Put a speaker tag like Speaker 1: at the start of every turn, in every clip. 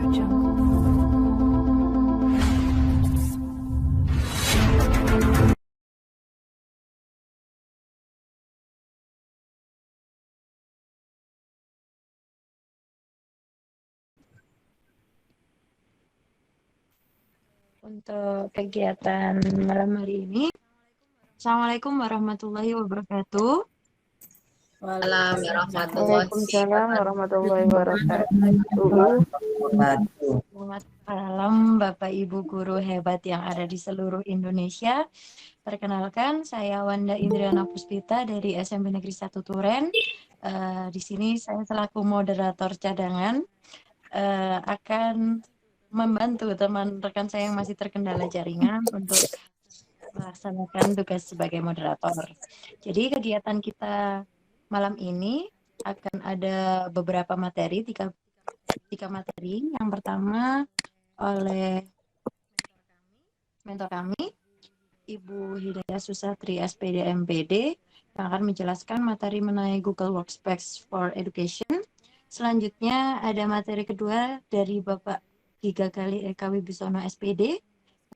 Speaker 1: Untuk kegiatan malam hari ini. Assalamualaikum warahmatullahi wabarakatuh.
Speaker 2: Waalaikumsalam warahmatullahi wabarakatuh.
Speaker 1: Selamat malam Bapak Ibu guru hebat yang ada di seluruh Indonesia. Perkenalkan, saya Wanda Indriana Puspita dari SMP Negeri 1 Turen. Di sini saya selaku moderator cadangan akan membantu teman rekan saya yang masih terkendala jaringan untuk melaksanakan tugas sebagai moderator. Jadi kegiatan kita malam ini akan ada beberapa materi, tiga materi. Yang pertama oleh mentor kami, Ibu Hidayah Susatri SPD MPD, yang akan menjelaskan materi mengenai Google Workspace for Education. Selanjutnya ada materi kedua dari Bapak Giga Gali Eka Wibisono SPD,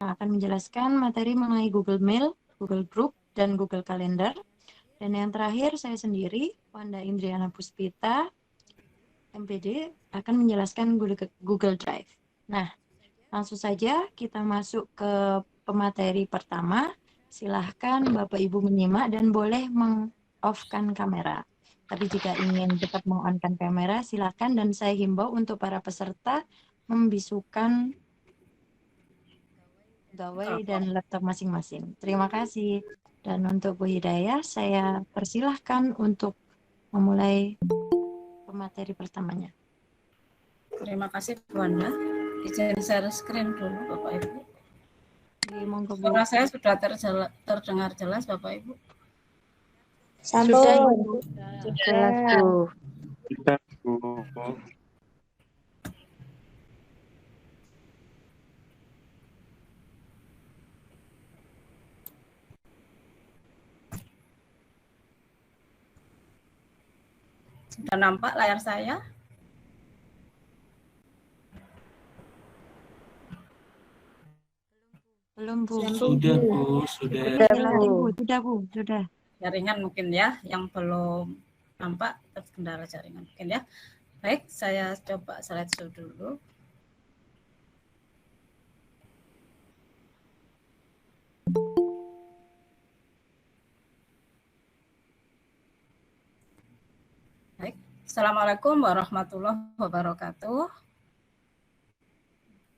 Speaker 1: yang akan menjelaskan materi mengenai Google Mail, Google Group, dan Google Calendar. Dan yang terakhir, saya sendiri, Wanda Indriana Puspita, MPD, akan menjelaskan Google Drive. Nah, langsung saja kita masuk ke pemateri pertama. Silahkan Bapak Ibu menyimak dan boleh meng-off-kan kamera. Tapi jika ingin tetap meng-on-kan kamera, silahkan, dan saya himbau untuk para peserta membisukan gawai dan laptop masing-masing. Terima kasih. Dan untuk Bu Hidayah, saya persilahkan untuk memulai pemateri pertamanya.
Speaker 2: Terima kasih Bu Wanda. Izin share screen dulu Bapak Ibu. Suara saya sudah terdengar jelas Bapak Ibu?
Speaker 1: Sudah, Ibu.
Speaker 3: Jelas Bu.
Speaker 2: Sudah nampak layar saya?
Speaker 1: Belum, Bu.
Speaker 4: Sudah, Bu.
Speaker 1: Sudah, Bu. Sudah.
Speaker 2: Jaringan mungkin ya, yang belum nampak terkendala jaringan mungkin ya. Baik, saya coba slideshow dulu. Baik, Assalamualaikum warahmatullahi wabarakatuh.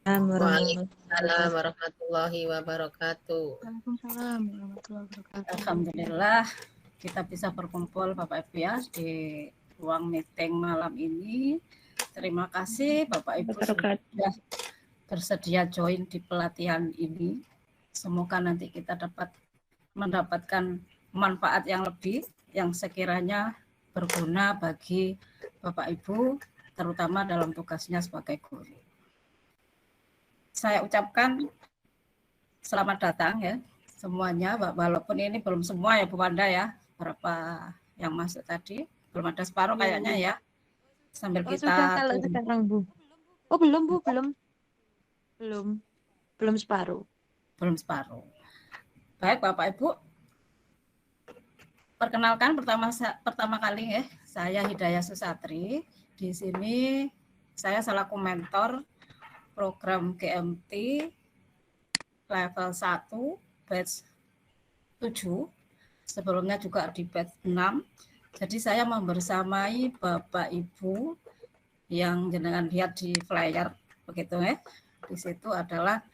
Speaker 3: Waalaikumsalam warahmatullahi wabarakatuh.
Speaker 1: Waalaikumsalam warahmatullahi wabarakatuh.
Speaker 2: Alhamdulillah kita bisa berkumpul Bapak Ibu ya di ruang meeting malam ini. Terima kasih Bapak Ibu sudah bersedia join di pelatihan ini. Semoga nanti kita dapat mendapatkan manfaat yang lebih yang sekiranya berguna bagi Bapak Ibu, terutama dalam tugasnya sebagai guru. Saya ucapkan selamat datang ya semuanya, walaupun ini belum semua ya Bu Wanda ya, berapa yang masuk tadi, belum ada separuh kayaknya ya. Sambil kita
Speaker 1: sudah kalau sekarang Bu. Oh belum Bu, belum separuh.
Speaker 2: Belum separuh. Baik Bapak Ibu, perkenalkan pertama kali ya, saya Hidayah Susatri. Di sini saya selaku mentor program GMT level 1 batch 7. Sebelumnya juga di batch 6. Jadi saya membersamai Bapak Ibu yang jenengan lihat di flyer begitu ya. Di situ ada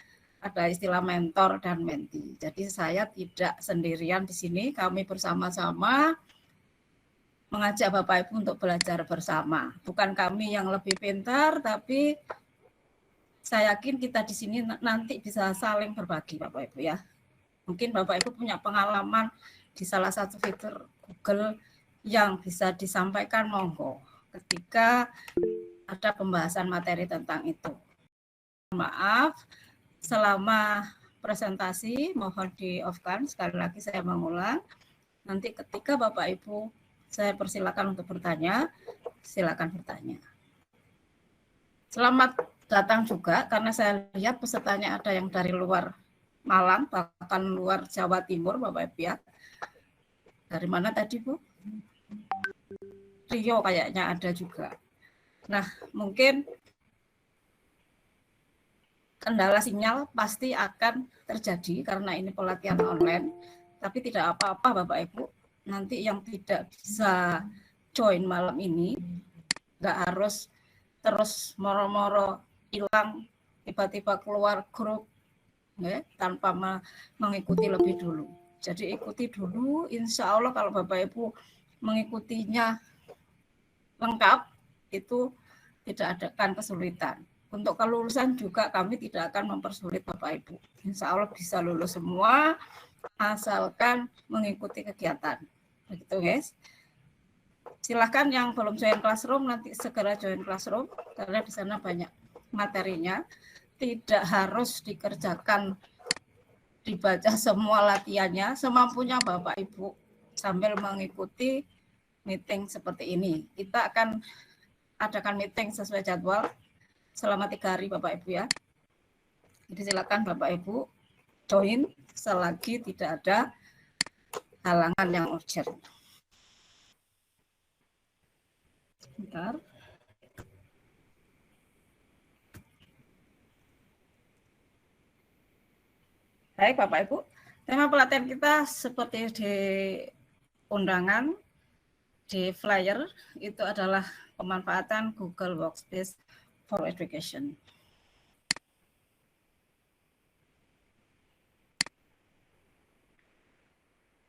Speaker 2: istilah mentor dan menti. Jadi saya tidak sendirian di sini, kami bersama-sama mengajak Bapak Ibu untuk belajar bersama. Bukan kami yang lebih pintar, tapi saya yakin kita di sini nanti bisa saling berbagi Bapak Ibu ya. Mungkin Bapak Ibu punya pengalaman di salah satu fitur Google yang bisa disampaikan, monggo ketika ada pembahasan materi tentang itu. Maaf, selama presentasi mohon di-off-kan. Sekali lagi saya mengulang. Nanti ketika Bapak Ibu saya persilakan untuk bertanya, silakan bertanya. Selamat datang juga karena saya lihat pesertanya ada yang dari luar Malang, bahkan luar Jawa Timur, Bapak Ibu ya. Dari mana tadi, Bu? Rio kayaknya ada juga. Nah, mungkin kendala sinyal pasti akan terjadi karena ini pelatihan online, tapi tidak apa-apa Bapak Ibu. Nanti yang tidak bisa join malam ini, nggak harus terus moro-moro hilang, tiba-tiba keluar grup, ya, tanpa mengikuti lebih dulu. Jadi ikuti dulu, insya Allah kalau Bapak Ibu mengikutinya lengkap, itu tidak akan kesulitan. Untuk kelulusan juga kami tidak akan mempersulit Bapak Ibu. Insya Allah bisa lulus semua, asalkan mengikuti kegiatan. Begitu guys. Silahkan yang belum join Classroom, nanti segera join Classroom, karena di sana banyak materinya. Tidak harus dikerjakan, dibaca semua latihannya, semampunya Bapak Ibu, sambil mengikuti meeting seperti ini. Kita akan adakan meeting sesuai jadwal selama 3 hari Bapak Ibu ya. Jadi silakan Bapak Ibu join selagi tidak ada halangan yang urgent. Bentar. Baik Bapak Ibu, tema pelatihan kita seperti di undangan, di flyer, itu adalah pemanfaatan Google Workspace for Education.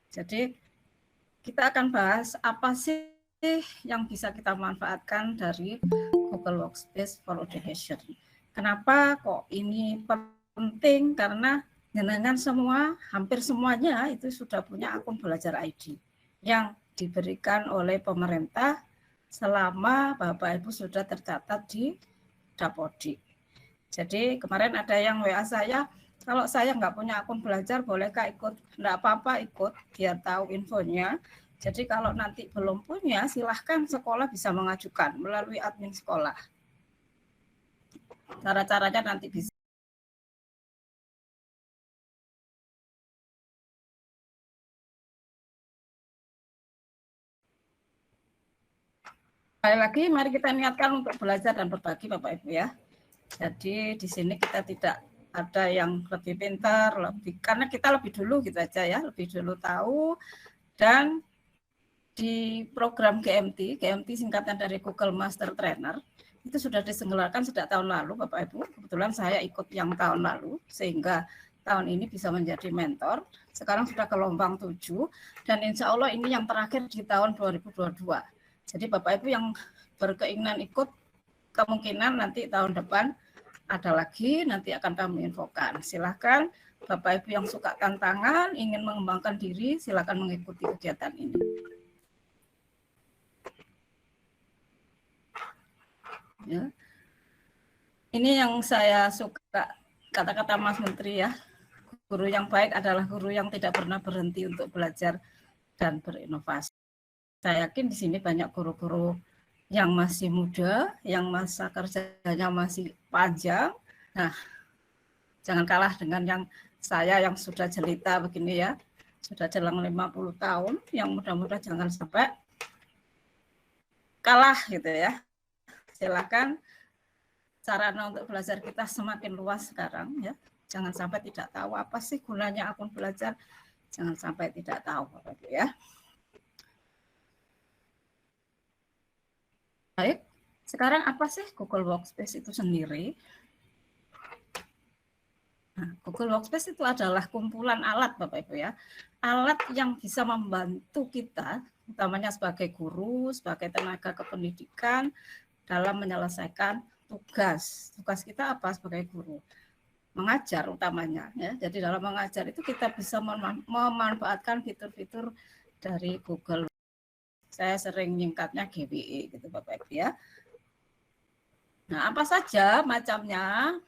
Speaker 2: Jadi kita akan bahas apa sih yang bisa kita manfaatkan dari Google Workspace for Education. Kenapa kok ini penting? Karena jenengan semua, hampir semuanya itu sudah punya akun belajar ID yang diberikan oleh pemerintah selama Bapak Ibu sudah tercatat di Dapodik. Jadi kemarin ada yang WA saya, kalau saya nggak punya akun belajar, bolehkah ikut? Nggak apa-apa ikut, biar tahu infonya. Jadi kalau nanti belum punya, silahkan sekolah bisa mengajukan melalui admin sekolah. Cara-caranya nanti bisa. Sekali lagi, mari kita niatkan untuk belajar dan berbagi Bapak Ibu ya. Jadi di sini kita tidak ada yang lebih pintar, karena kita lebih dulu gitu aja ya, lebih dulu tahu. Dan di program GMT singkatan dari Google Master Trainer, itu sudah diselenggarakan sejak tahun lalu Bapak Ibu. Kebetulan saya ikut yang tahun lalu, sehingga tahun ini bisa menjadi mentor. Sekarang sudah gelombang 7, dan insya Allah ini yang terakhir di tahun 2022. Jadi Bapak Ibu yang berkeinginan ikut, kemungkinan nanti tahun depan ada lagi, nanti akan kami infokan. Silahkan Bapak Ibu yang suka tantangan, ingin mengembangkan diri, silahkan mengikuti kegiatan ini. Ya. Ini yang saya suka, kata-kata Mas Menteri ya, guru yang baik adalah guru yang tidak pernah berhenti untuk belajar dan berinovasi. Saya yakin di sini banyak guru-guru yang masih muda, yang masa kerjanya masih panjang. Nah, jangan kalah dengan yang saya yang sudah jelita begini ya, sudah jelang 50 tahun, yang mudah-mudahan jangan sampai kalah gitu ya. Silakan, sarana untuk belajar kita semakin luas sekarang ya. Jangan sampai tidak tahu apa sih gunanya akun belajar. Jangan sampai tidak tahu Bapak Ibu ya. Baik, sekarang apa sih Google Workspace itu sendiri? Nah, Google Workspace itu adalah kumpulan alat Bapak Ibu ya. Alat yang bisa membantu kita, utamanya sebagai guru, sebagai tenaga kependidikan, dalam menyelesaikan tugas. Tugas kita apa sebagai guru? Mengajar utamanya ya. Jadi dalam mengajar itu kita bisa memanfaatkan fitur-fitur dari Google. Saya sering nyingkatnya GWE gitu Bapak Ibu ya. Nah, apa saja macamnya?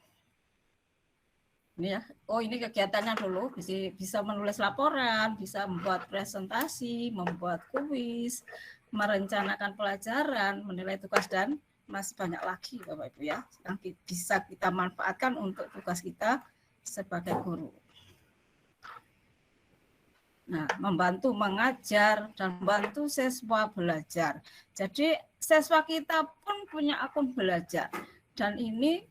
Speaker 2: Ini ya. Oh, ini kegiatannya dulu, bisa menulis laporan, bisa membuat presentasi, membuat kuis, merencanakan pelajaran, menilai tugas dan masih banyak lagi Bapak Ibu ya yang bisa kita manfaatkan untuk tugas kita sebagai guru. Nah, membantu mengajar dan membantu siswa belajar. Jadi siswa kita pun punya akun belajar dan ini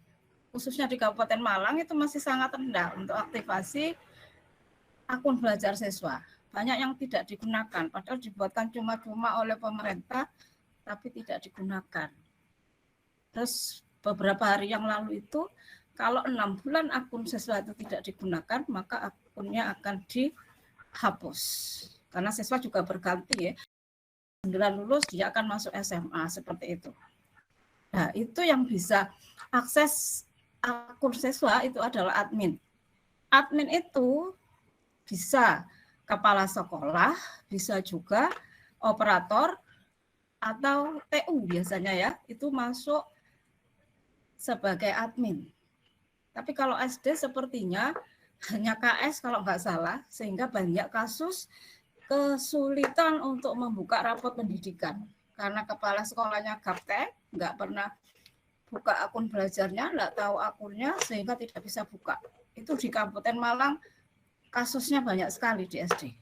Speaker 2: khususnya di Kabupaten Malang itu masih sangat rendah untuk aktivasi akun belajar siswa. Banyak yang tidak digunakan, padahal dibuatkan cuma-cuma oleh pemerintah tapi tidak digunakan. Terus beberapa hari yang lalu itu, kalau 6 bulan akun siswa itu tidak digunakan, maka akunnya akan dihapus. Karena siswa juga berganti ya. 9 lulus, dia akan masuk SMA, seperti itu. Nah, itu yang bisa akses akun siswa itu adalah admin. Admin itu bisa kepala sekolah, bisa juga operator, atau TU biasanya ya, itu masuk sebagai admin. Tapi kalau SD sepertinya hanya KS kalau nggak salah, sehingga banyak kasus kesulitan untuk membuka rapot pendidikan. Karena kepala sekolahnya gaptek, nggak pernah buka akun belajarnya, nggak tahu akunnya, sehingga tidak bisa buka. Itu di Kabupaten Malang kasusnya banyak sekali di SD.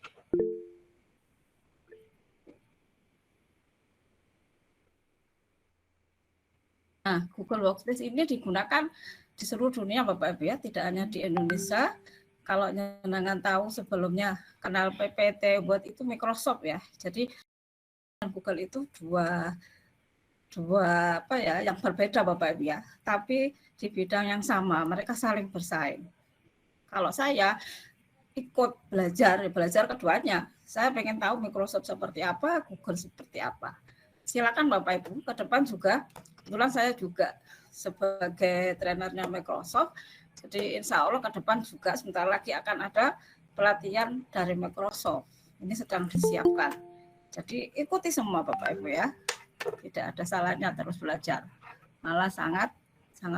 Speaker 2: Nah, Google Workspace ini digunakan di seluruh dunia Bapak Ibu ya, tidak hanya di Indonesia. Kalau jenengan tahu sebelumnya kenal PPT buat itu Microsoft ya. Jadi Google itu dua apa ya yang berbeda Bapak Ibu ya, tapi di bidang yang sama, mereka saling bersaing. Kalau saya ikut belajar keduanya, saya pengen tahu Microsoft seperti apa, Google seperti apa. Silakan Bapak Ibu, ke depan juga, kebetulan saya juga sebagai trenernya Microsoft, jadi insya Allah ke depan juga sebentar lagi akan ada pelatihan dari Microsoft. Ini sedang disiapkan. Jadi ikuti semua Bapak Ibu ya, tidak ada salahnya terus belajar. Malah sangat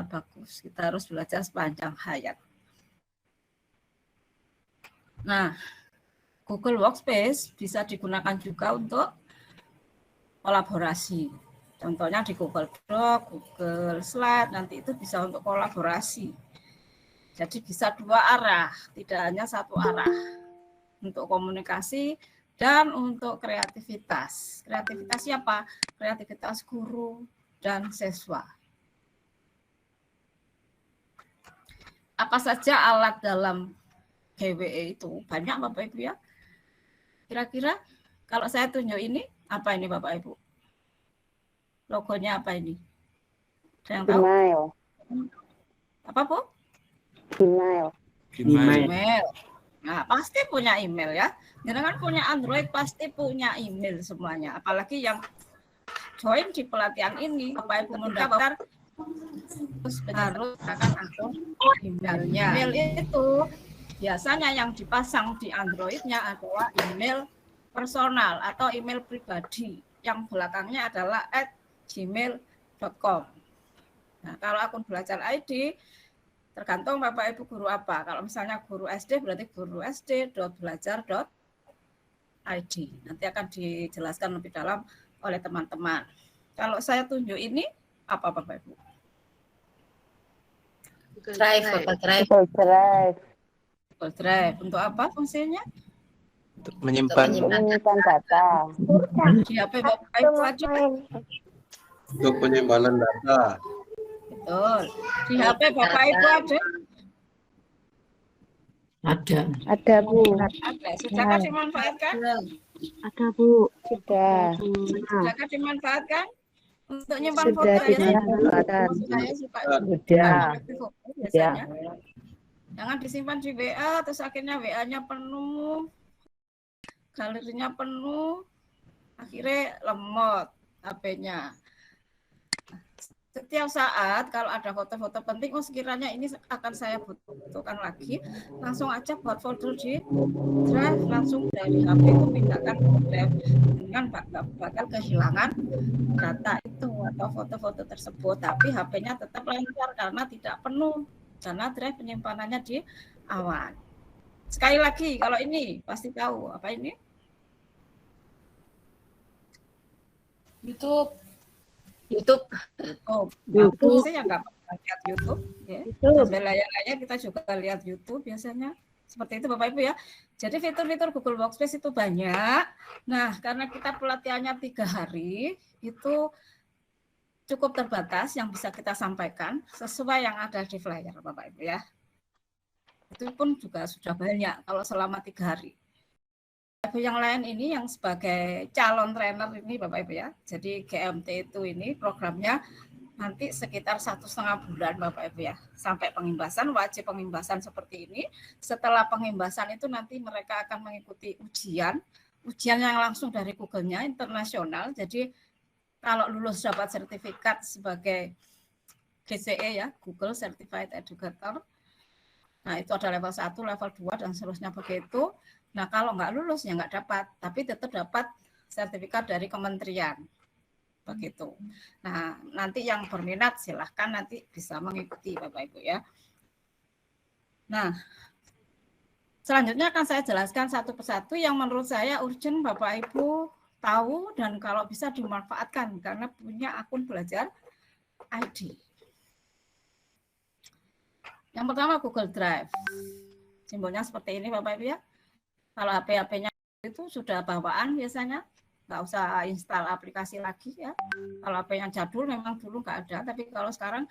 Speaker 2: bagus, kita harus belajar sepanjang hayat. Nah, Google Workspace bisa digunakan juga untuk kolaborasi. Contohnya di Google Doc, Google Slide, nanti itu bisa untuk kolaborasi. Jadi bisa dua arah, tidak hanya satu arah. Untuk komunikasi dan untuk kreativitas. Kreativitas siapa? Kreativitas guru dan siswa. Apa saja alat dalam GWE itu? Banyak Bapak Ibu ya. Kira-kira kalau saya tunjuk ini, apa ini Bapak Ibu? Logonya apa ini? Ada yang tahu?
Speaker 4: Gmail.
Speaker 2: Apa Bu?
Speaker 4: Gmail.
Speaker 2: Email. Nah, pasti punya email ya. Jangan punya Android pasti punya email semuanya. Apalagi yang join di pelatihan ini, Bapak Ibu mendaftar terus harus akan akun emailnya. Email itu biasanya yang dipasang di Androidnya adalah email personal atau email pribadi yang belakangnya adalah @gmail.com. Nah, kalau akun belajar ID tergantung Bapak Ibu guru apa. Kalau misalnya guru SD berarti guru sd.belajar.id. Nanti akan dijelaskan lebih dalam oleh teman-teman. Kalau saya tunjuk ini apa Bapak Ibu?
Speaker 3: Drive, Bapak Drive.
Speaker 4: Google Drive.
Speaker 2: Google Drive. Untuk apa fungsinya?
Speaker 5: Untuk menyimpan
Speaker 4: Menyimpan data.
Speaker 2: Di HP Bapak Ibu aja.
Speaker 5: untuk penyimpanan data.
Speaker 2: Betul. Di HP Bapak Ibu ada?
Speaker 4: Ada Bu.
Speaker 2: Ada. Sudahkah dimanfaatkan?
Speaker 4: Ada Bu. Sudah.
Speaker 2: Sudahkah dimanfaatkan? Untuk nyimpan foto
Speaker 4: Sudah
Speaker 2: ya.
Speaker 4: dimanfaatkan.
Speaker 2: Saya suka
Speaker 4: Sudah.
Speaker 2: biasanya. Jangan disimpan di WA, terus akhirnya WA-nya penuh, galerinya penuh, akhirnya lemot HP-nya. Setiap saat kalau ada foto-foto penting, oh sekiranya ini akan saya butuhkan lagi, langsung aja buat folder di drive, langsung dari HP itu pindahkan ke drive, dengan bakal kehilangan data itu atau foto-foto tersebut, tapi HP-nya tetap lancar karena tidak penuh, karena drive penyimpanannya di awan. Sekali lagi, kalau ini pasti tahu apa ini?
Speaker 6: YouTube.
Speaker 3: YouTube.
Speaker 2: Oh,
Speaker 4: YouTube.
Speaker 2: saya nggak pernah lihat YouTube. Ya.
Speaker 4: YouTube.
Speaker 2: Sambil layar-layar kita juga lihat YouTube biasanya. Seperti itu Bapak Ibu ya. Jadi fitur-fitur Google Workspace itu banyak. Nah, karena kita pelatihannya 3 hari, itu cukup terbatas yang bisa kita sampaikan sesuai yang ada di flyer Bapak Ibu ya. Itu pun juga sudah banyak kalau selama 3 hari. Yang lain ini yang sebagai calon trainer ini Bapak Ibu ya. Jadi GMT itu ini programnya nanti sekitar 1,5 bulan Bapak Ibu ya, sampai pengimbasan, wajib pengimbasan seperti ini. Setelah pengimbasan itu nanti mereka akan mengikuti ujian yang langsung dari Google-nya internasional. Jadi kalau lulus dapat sertifikat sebagai GCE ya, Google Certified Educator. Nah itu ada level 1, level 2 dan seterusnya begitu. Nah kalau nggak lulus ya nggak dapat, tapi tetap dapat sertifikat dari kementerian. Begitu. Nah, nanti yang berminat silahkan nanti bisa mengikuti Bapak Ibu ya. Nah, selanjutnya akan saya jelaskan satu persatu yang menurut saya urgent Bapak Ibu tahu dan kalau bisa dimanfaatkan karena punya akun belajar ID. Yang pertama Google Drive. Simbolnya seperti ini Bapak Ibu ya. Kalau HP-HP-nya itu sudah bawaan biasanya. Nggak usah install aplikasi lagi ya. Kalau HP yang jadul memang dulu nggak ada, tapi kalau sekarang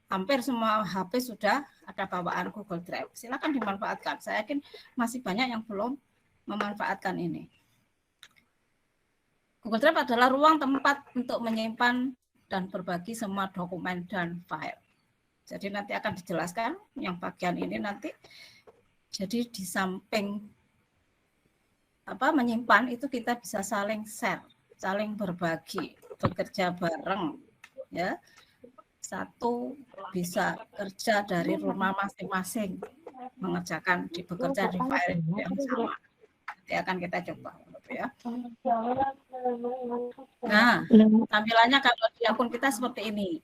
Speaker 2: hampir semua HP sudah ada bawaan Google Drive. Silakan dimanfaatkan. Saya yakin masih banyak yang belum memanfaatkan ini. Google Drive adalah ruang tempat untuk menyimpan dan berbagi semua dokumen dan file. Jadi nanti akan dijelaskan yang bagian ini nanti. Jadi di samping menyimpan itu kita bisa saling share, saling berbagi, bekerja bareng ya. Satu bisa kerja dari rumah masing-masing mengerjakan bekerja di file yang sama. Nanti akan kita coba ya. Nah, tampilannya kalau di akun kita seperti ini.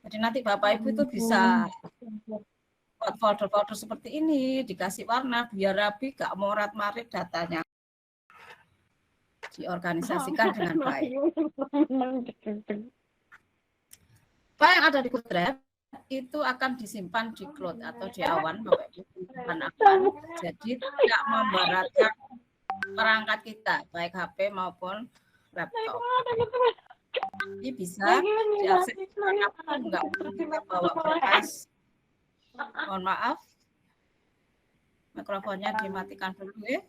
Speaker 2: Jadi nanti Bapak Ibu itu bisa buat folder-folder seperti ini, dikasih warna biar rapi, gak morat-marit datanya. Diorganisasikan dengan baik. Apa yang ada di Google Drive itu akan disimpan di cloud atau di awan, Bapak Ibu. Jadi tidak memberatkan perangkat kita, baik HP maupun laptop. Ini bisa diakses dimanapun, nggak perlu kita bawa berkas. Mohon maaf, mikrofonnya dimatikan dulu ya.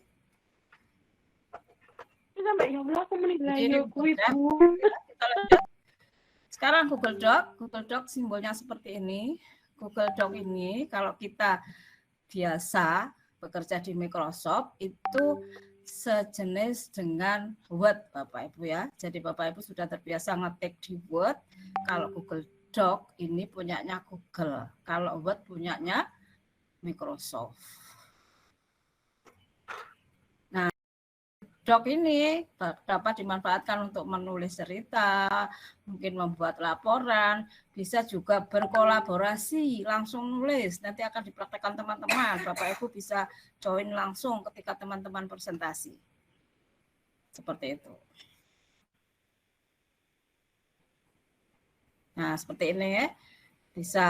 Speaker 2: Sekarang Google Doc simbolnya seperti ini. Google Doc ini kalau kita biasa bekerja di Microsoft itu sejenis dengan Word Bapak Ibu ya. Jadi Bapak Ibu sudah terbiasa ngetik di Word. Kalau Google Doc ini punyanya Google. Kalau Word punyanya Microsoft. Doc ini dapat dimanfaatkan untuk menulis cerita, mungkin membuat laporan, bisa juga berkolaborasi, langsung nulis. Nanti akan dipraktekkan teman-teman. Bapak Ibu bisa join langsung ketika teman-teman presentasi. Seperti itu. Nah, seperti ini ya. Bisa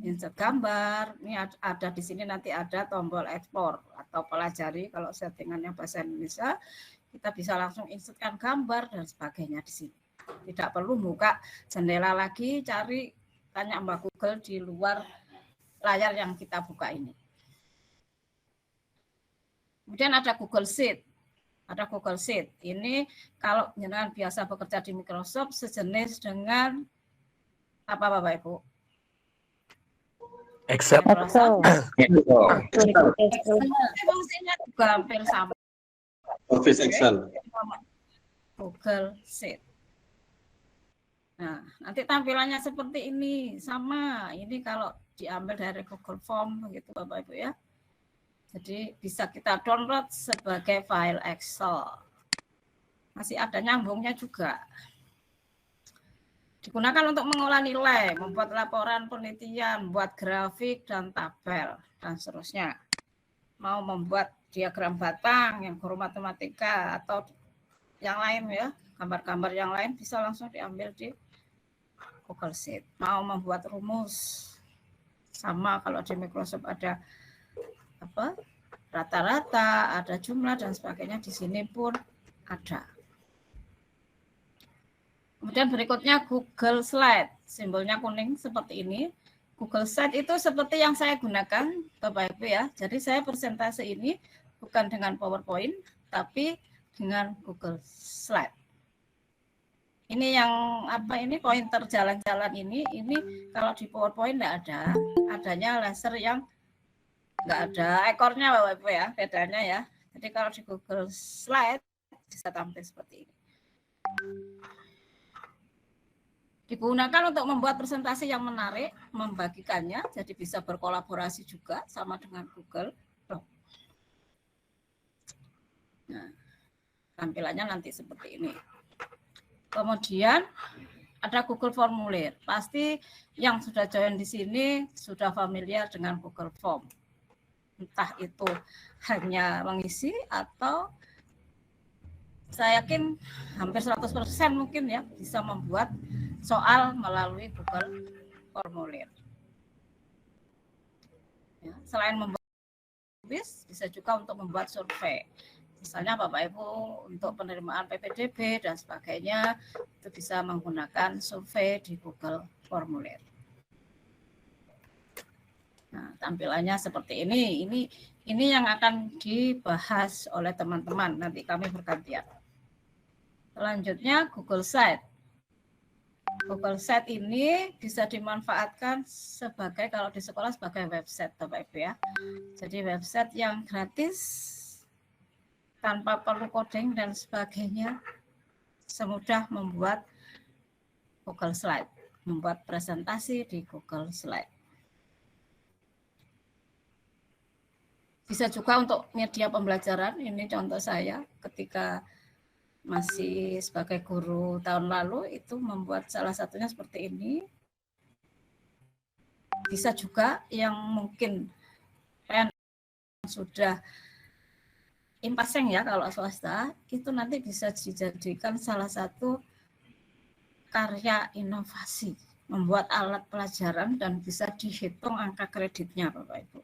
Speaker 2: insert gambar. Ini ada di sini nanti ada tombol ekspor atau pelajari kalau settingannya bahasa Indonesia. Kita bisa langsung insertkan gambar dan sebagainya di sini. Tidak perlu buka jendela lagi, cari tanya Mbak Google di luar layar yang kita buka ini. Kemudian ada Google Sheet. Ada Google Sheet. Ini kalau jenengan biasa bekerja di Microsoft sejenis dengan apa Bapak Ibu?
Speaker 5: Excel.
Speaker 2: Fungsinya juga hampir sama.
Speaker 5: Office Excel.
Speaker 2: Google Sheet. Nah, nanti tampilannya seperti ini, sama. Ini kalau diambil dari Google Form gitu Bapak Ibu ya. Jadi bisa kita download sebagai file Excel. Masih ada nyambungnya juga. Digunakan untuk mengolah nilai, membuat laporan penelitian, membuat grafik dan tabel, dan seterusnya. Mau membuat diagram batang yang guru matematika atau yang lain ya, gambar-gambar yang lain bisa langsung diambil di Google Sheet. Mau membuat rumus, sama kalau di Microsoft ada apa rata-rata, ada jumlah dan sebagainya, di sini pun ada. Kemudian berikutnya Google Slide, simbolnya kuning seperti ini. Google Slide itu seperti yang saya gunakan, Bapak Ibu ya. Jadi saya presentase ini bukan dengan PowerPoint, tapi dengan Google Slide. Ini yang apa ini pointer jalan-jalan ini kalau di PowerPoint enggak ada, adanya laser yang enggak ada ekornya Bapak Ibu ya, bedanya ya. Jadi kalau di Google Slide bisa tampil seperti ini. Digunakan untuk membuat presentasi yang menarik, membagikannya, jadi bisa berkolaborasi juga sama dengan Google Doc. Nah, tampilannya nanti seperti ini. Kemudian ada Google Formulir. Pasti yang sudah join di sini sudah familiar dengan Google Form. Entah itu hanya mengisi atau saya yakin hampir 100% mungkin ya bisa membuat soal melalui Google Formulir. Ya, selain membuat quiz, bisa juga untuk membuat survei. Misalnya Bapak Ibu untuk penerimaan PPDB dan sebagainya itu bisa menggunakan survei di Google Formulir. Nah, tampilannya seperti ini. Ini yang akan dibahas oleh teman-teman. Nanti kami bergantian. Selanjutnya Google Site. Google Site ini bisa dimanfaatkan sebagai kalau di sekolah sebagai website Bapak Ibu ya. Jadi website yang gratis tanpa perlu coding dan sebagainya, semudah membuat Google Slide, membuat presentasi di Google Slide. Bisa juga untuk media pembelajaran, ini contoh saya ketika masih sebagai guru tahun lalu itu membuat salah satunya seperti ini. Bisa juga yang mungkin sudah impaseng ya kalau swasta, itu nanti bisa dijadikan salah satu karya inovasi, membuat alat pelajaran dan bisa dihitung angka kreditnya Bapak Ibu.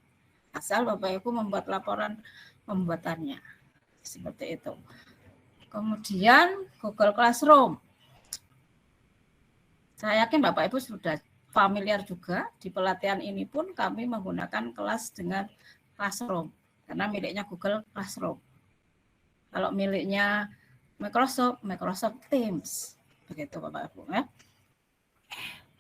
Speaker 2: Asal Bapak Ibu membuat laporan pembuatannya, seperti itu. Kemudian Google Classroom. Saya yakin Bapak Ibu sudah familiar juga, di pelatihan ini pun kami menggunakan kelas dengan Classroom, karena miliknya Google Classroom. Kalau miliknya Microsoft Teams. Begitu Bapak Ibu ya.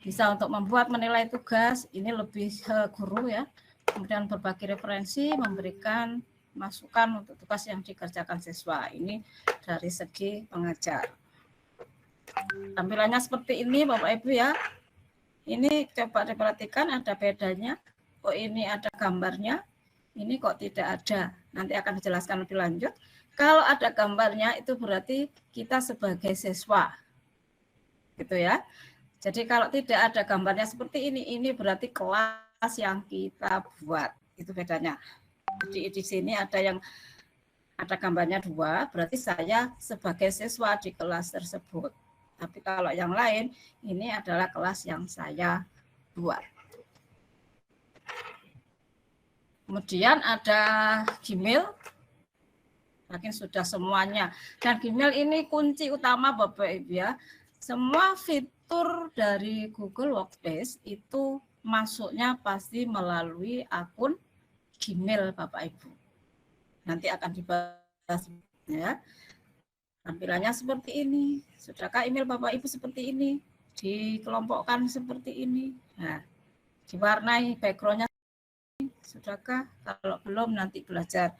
Speaker 2: Bisa untuk membuat menilai tugas, ini lebih guru ya. Kemudian berbagi referensi, memberikan masukan untuk tugas yang dikerjakan siswa. Ini dari segi pengajar. Tampilannya seperti ini Bapak Ibu ya. Ini coba diperhatikan ada bedanya. Oh ini ada gambarnya, ini kok tidak ada. Nanti akan dijelaskan lebih lanjut. Kalau ada gambarnya itu berarti kita sebagai siswa, gitu ya. Jadi kalau tidak ada gambarnya seperti ini berarti kelas yang kita buat, itu bedanya. Jadi di sini ada yang ada gambarnya 2, berarti saya sebagai siswa di kelas tersebut. Tapi kalau yang lain, ini adalah kelas yang saya buat. Kemudian ada Gmail. Mungkin sudah semuanya. Dan Gmail ini kunci utama Bapak Ibu ya. Semua fitur dari Google Workspace itu masuknya pasti melalui akun Gmail Bapak Ibu. Nanti akan dibahas ya. Tampilannya seperti ini. Sudahkah email Bapak Ibu seperti ini? Dikelompokkan seperti ini. Nah, diwarnai background-nya. Sudahkah? Kalau belum nanti belajar.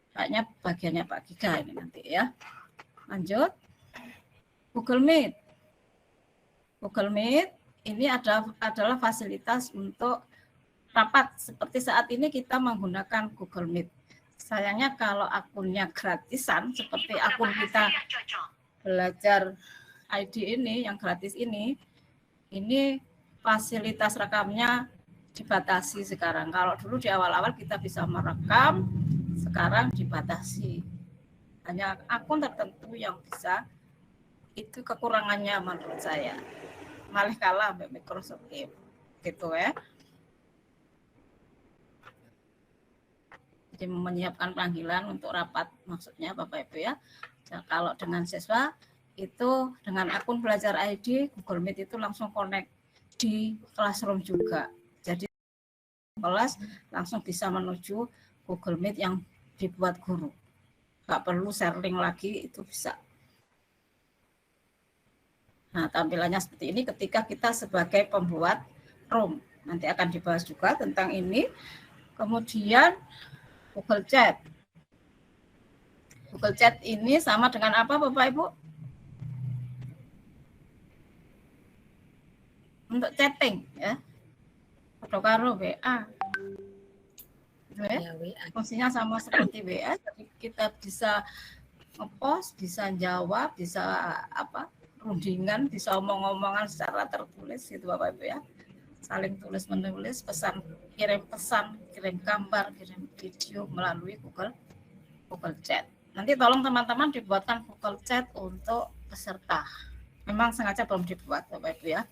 Speaker 2: Kayaknya bagiannya Pak Giga ini nanti ya. Lanjut. Google Meet. Google Meet ini adalah fasilitas untuk rapat. Seperti saat ini kita menggunakan Google Meet. Sayangnya kalau akunnya gratisan, seperti akun kita belajar ID ini, yang gratis ini fasilitas rekamnya dibatasi sekarang. Kalau dulu di awal-awal kita bisa merekam, sekarang dibatasi. Hanya akun tertentu yang bisa, itu kekurangannya menurut saya. malih kalah mbek Microsoft Teams gitu ya. Jadi menyiapkan panggilan untuk rapat maksudnya Bapak Ibu ya. Nah, kalau dengan siswa itu dengan akun belajar ID Google Meet itu langsung connect di Classroom juga. Jadi kelas langsung bisa menuju Google Meet yang dibuat guru. Nggak perlu sharing lagi, itu bisa. Nah, tampilannya seperti ini ketika kita sebagai pembuat room. Nanti akan dibahas juga tentang ini. Kemudian Google Chat. Google Chat ini sama dengan apa Bapak Ibu? Untuk chatting ya. Atau karo WA.
Speaker 3: Ya, WA.
Speaker 2: Fungsinya sama seperti WA, jadi kita bisa ngepost, bisa jawab, bisa apa? Rundingan, bisa omong-omongan secara tertulis gitu Bapak Ibu ya. Saling tulis menulis, pesan, kirim gambar, kirim video melalui Google Chat. Nanti tolong teman-teman dibuatkan Google Chat untuk peserta. Memang sengaja belum dibuat Bapak Ibu ya.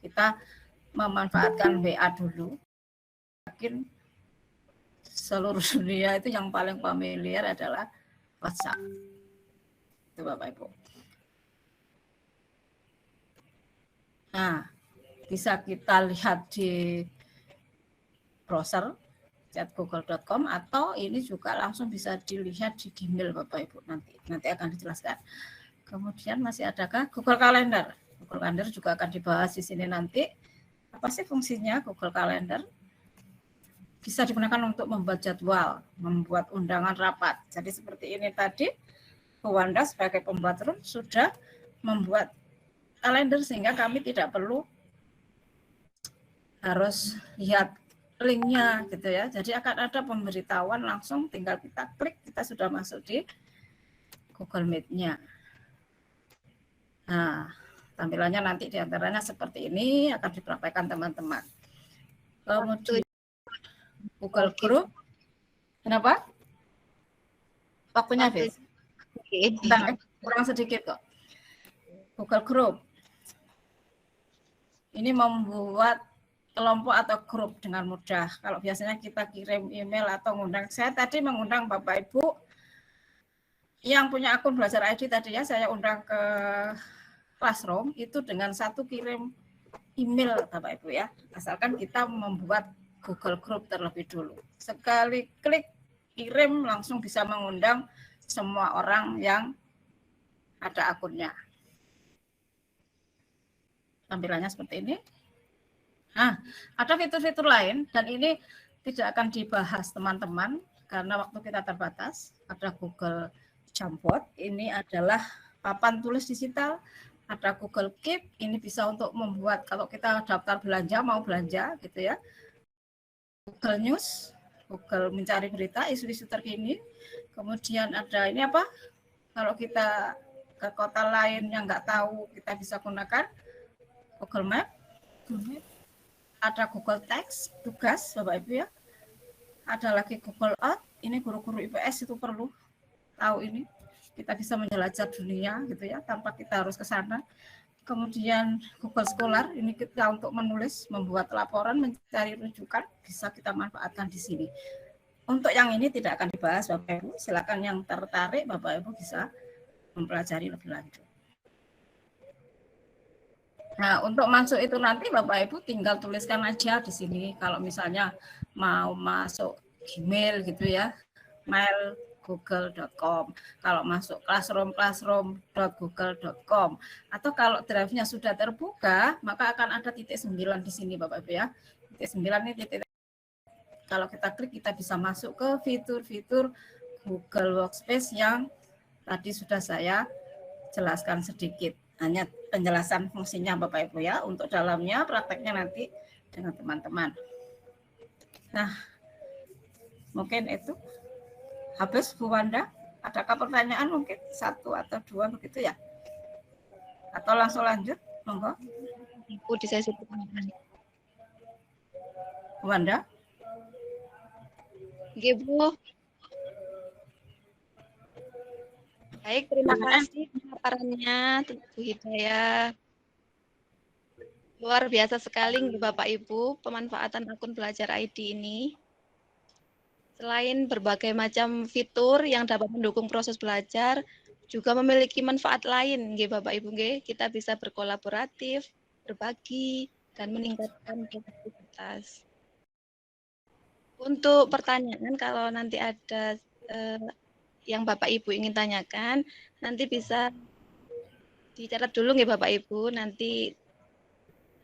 Speaker 2: Kita memanfaatkan WA dulu. Yakin seluruh dunia itu yang paling familiar adalah WhatsApp. Itu Bapak Ibu. Nah, bisa kita lihat di browser chatgoogle.com atau ini juga langsung bisa dilihat di Gmail Bapak Ibu nanti akan dijelaskan. Kemudian masih adakah Google Calendar? Google Calendar juga akan dibahas di sini nanti. Apa sih fungsinya Google Calendar? Bisa digunakan untuk membuat jadwal, membuat undangan rapat. Jadi seperti ini tadi, Bu Wanda sebagai pembuat room sudah membuat kalender sehingga kami tidak perlu harus lihat linknya gitu ya. Jadi akan ada pemberitahuan langsung, tinggal kita klik, kita sudah masuk di Google Meet-nya. Nah, tampilannya nanti diantaranya seperti ini akan dipraktekkan teman-teman. Kemudian Google Group. Kenapa? Waktunya habis. Bentar, kurang sedikit kok. Google Group. Ini membuat kelompok atau grup dengan mudah. Kalau biasanya kita kirim email atau ngundang, saya tadi mengundang Bapak Ibu yang punya akun belajar ID tadi ya, saya undang ke Classroom itu dengan satu kirim email Bapak Ibu ya. Asalkan kita membuat Google Group terlebih dulu. Sekali klik kirim langsung bisa mengundang semua orang yang ada akunnya. Tampilannya seperti ini. Nah, ada fitur-fitur lain dan ini tidak akan dibahas teman-teman karena waktu kita terbatas. Ada Google Jamboard, ini adalah papan tulis digital. Ada Google Keep, ini bisa untuk membuat kalau kita daftar belanja, mau belanja gitu ya. Google News, Google mencari berita, isu-isu terkini. Kemudian ada ini apa? Kalau kita ke kota lain yang nggak tahu, kita bisa gunakan Google Map. Ada Google Text, tugas Bapak Ibu ya. Ada lagi Google Earth, ini guru-guru IPS itu perlu tahu ini. Kita bisa menjelajah dunia gitu ya, tanpa kita harus ke sana. Kemudian Google Scholar, ini kita untuk menulis, membuat laporan, mencari rujukan, bisa kita manfaatkan di sini. Untuk yang ini tidak akan dibahas Bapak Ibu, silakan yang tertarik Bapak Ibu bisa mempelajari lebih lanjut. Nah, untuk masuk itu nanti Bapak Ibu tinggal tuliskan aja di sini. Kalau misalnya mau masuk Gmail gitu ya, mail google.com. Kalau masuk classroom.google.com. Atau kalau drive-nya sudah terbuka, maka akan ada titik 9 di sini Bapak Ibu ya. Titik 9 ini titik. Kalau kita klik kita bisa masuk ke fitur-fitur Google Workspace yang tadi sudah saya jelaskan sedikit. Hanya penjelasan fungsinya Bapak Ibu ya. Untuk dalamnya prakteknya nanti dengan teman-teman. Nah, mungkin itu. Habis Bu Wanda, adakah pertanyaan mungkin 1 atau 2 begitu ya? Atau langsung lanjut? Monggo.
Speaker 6: Bu di sesi pertanyaan.
Speaker 2: Bu Wanda?
Speaker 6: Oke, Bu. Baik, terima kasih pemaparannya Bu Hidayah. Luar biasa sekali Bapak Ibu pemanfaatan akun belajar ID ini. Selain berbagai macam fitur yang dapat mendukung proses belajar, juga memiliki manfaat lain, Bapak Ibu. Kita bisa berkolaboratif, berbagi, dan meningkatkan produktivitas. Untuk pertanyaan, kalau nanti ada yang Bapak Ibu ingin tanyakan, nanti bisa dicatat dulu Bapak Ibu, nanti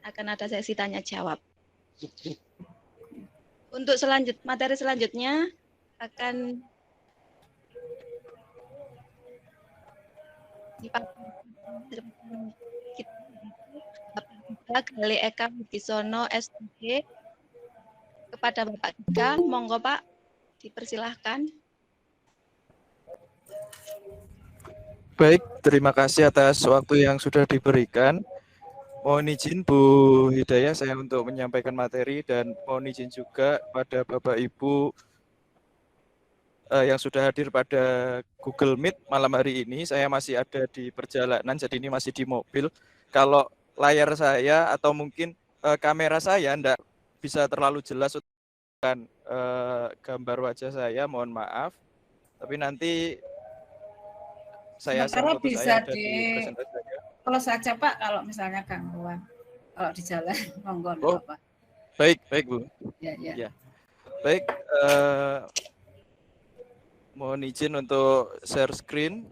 Speaker 6: akan ada sesi tanya jawab. Untuk materi selanjutnya akan Bapak Gali Eka Wibisono SPG. Kepada Bapak Gika, monggo Pak, dipersilahkan.
Speaker 7: Baik, terima kasih atas waktu yang sudah diberikan. Mohon izin Bu Hidayah saya untuk menyampaikan materi dan mohon izin juga pada Bapak Ibu yang sudah hadir pada Google Meet malam hari ini. Saya masih ada di perjalanan, jadi ini masih di mobil. Kalau layar saya atau mungkin kamera saya tidak bisa terlalu jelas dengan gambar wajah saya, mohon maaf. Tapi nanti saya
Speaker 2: sementara bisa
Speaker 7: saya
Speaker 2: di close saja Pak kalau misalnya gangguan kalau di jalan monggo Pak.
Speaker 7: Baik Bu.
Speaker 2: Ya.
Speaker 7: Baik, mohon izin untuk share screen.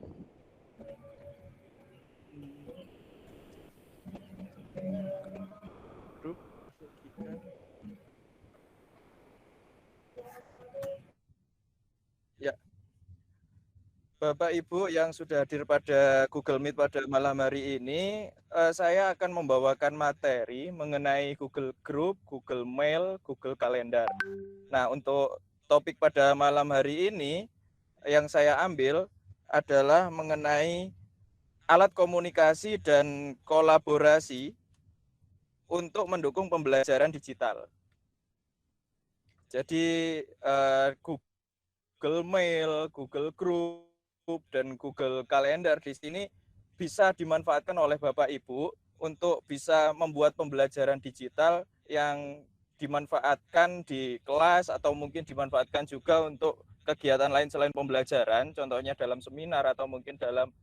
Speaker 7: Ya, Bapak Ibu yang sudah hadir pada Google Meet pada malam hari ini, saya akan membawakan materi mengenai Google Group, Google Mail, Google Calendar. Nah, untuk topik pada malam hari ini yang saya ambil adalah mengenai alat komunikasi dan kolaborasi untuk mendukung pembelajaran digital. Jadi Google Mail, Google Group, dan Google Calendar di sini bisa dimanfaatkan oleh Bapak Ibu untuk bisa membuat pembelajaran digital yang dimanfaatkan di kelas atau mungkin dimanfaatkan juga untuk kegiatan lain selain pembelajaran, contohnya dalam seminar atau mungkin dalam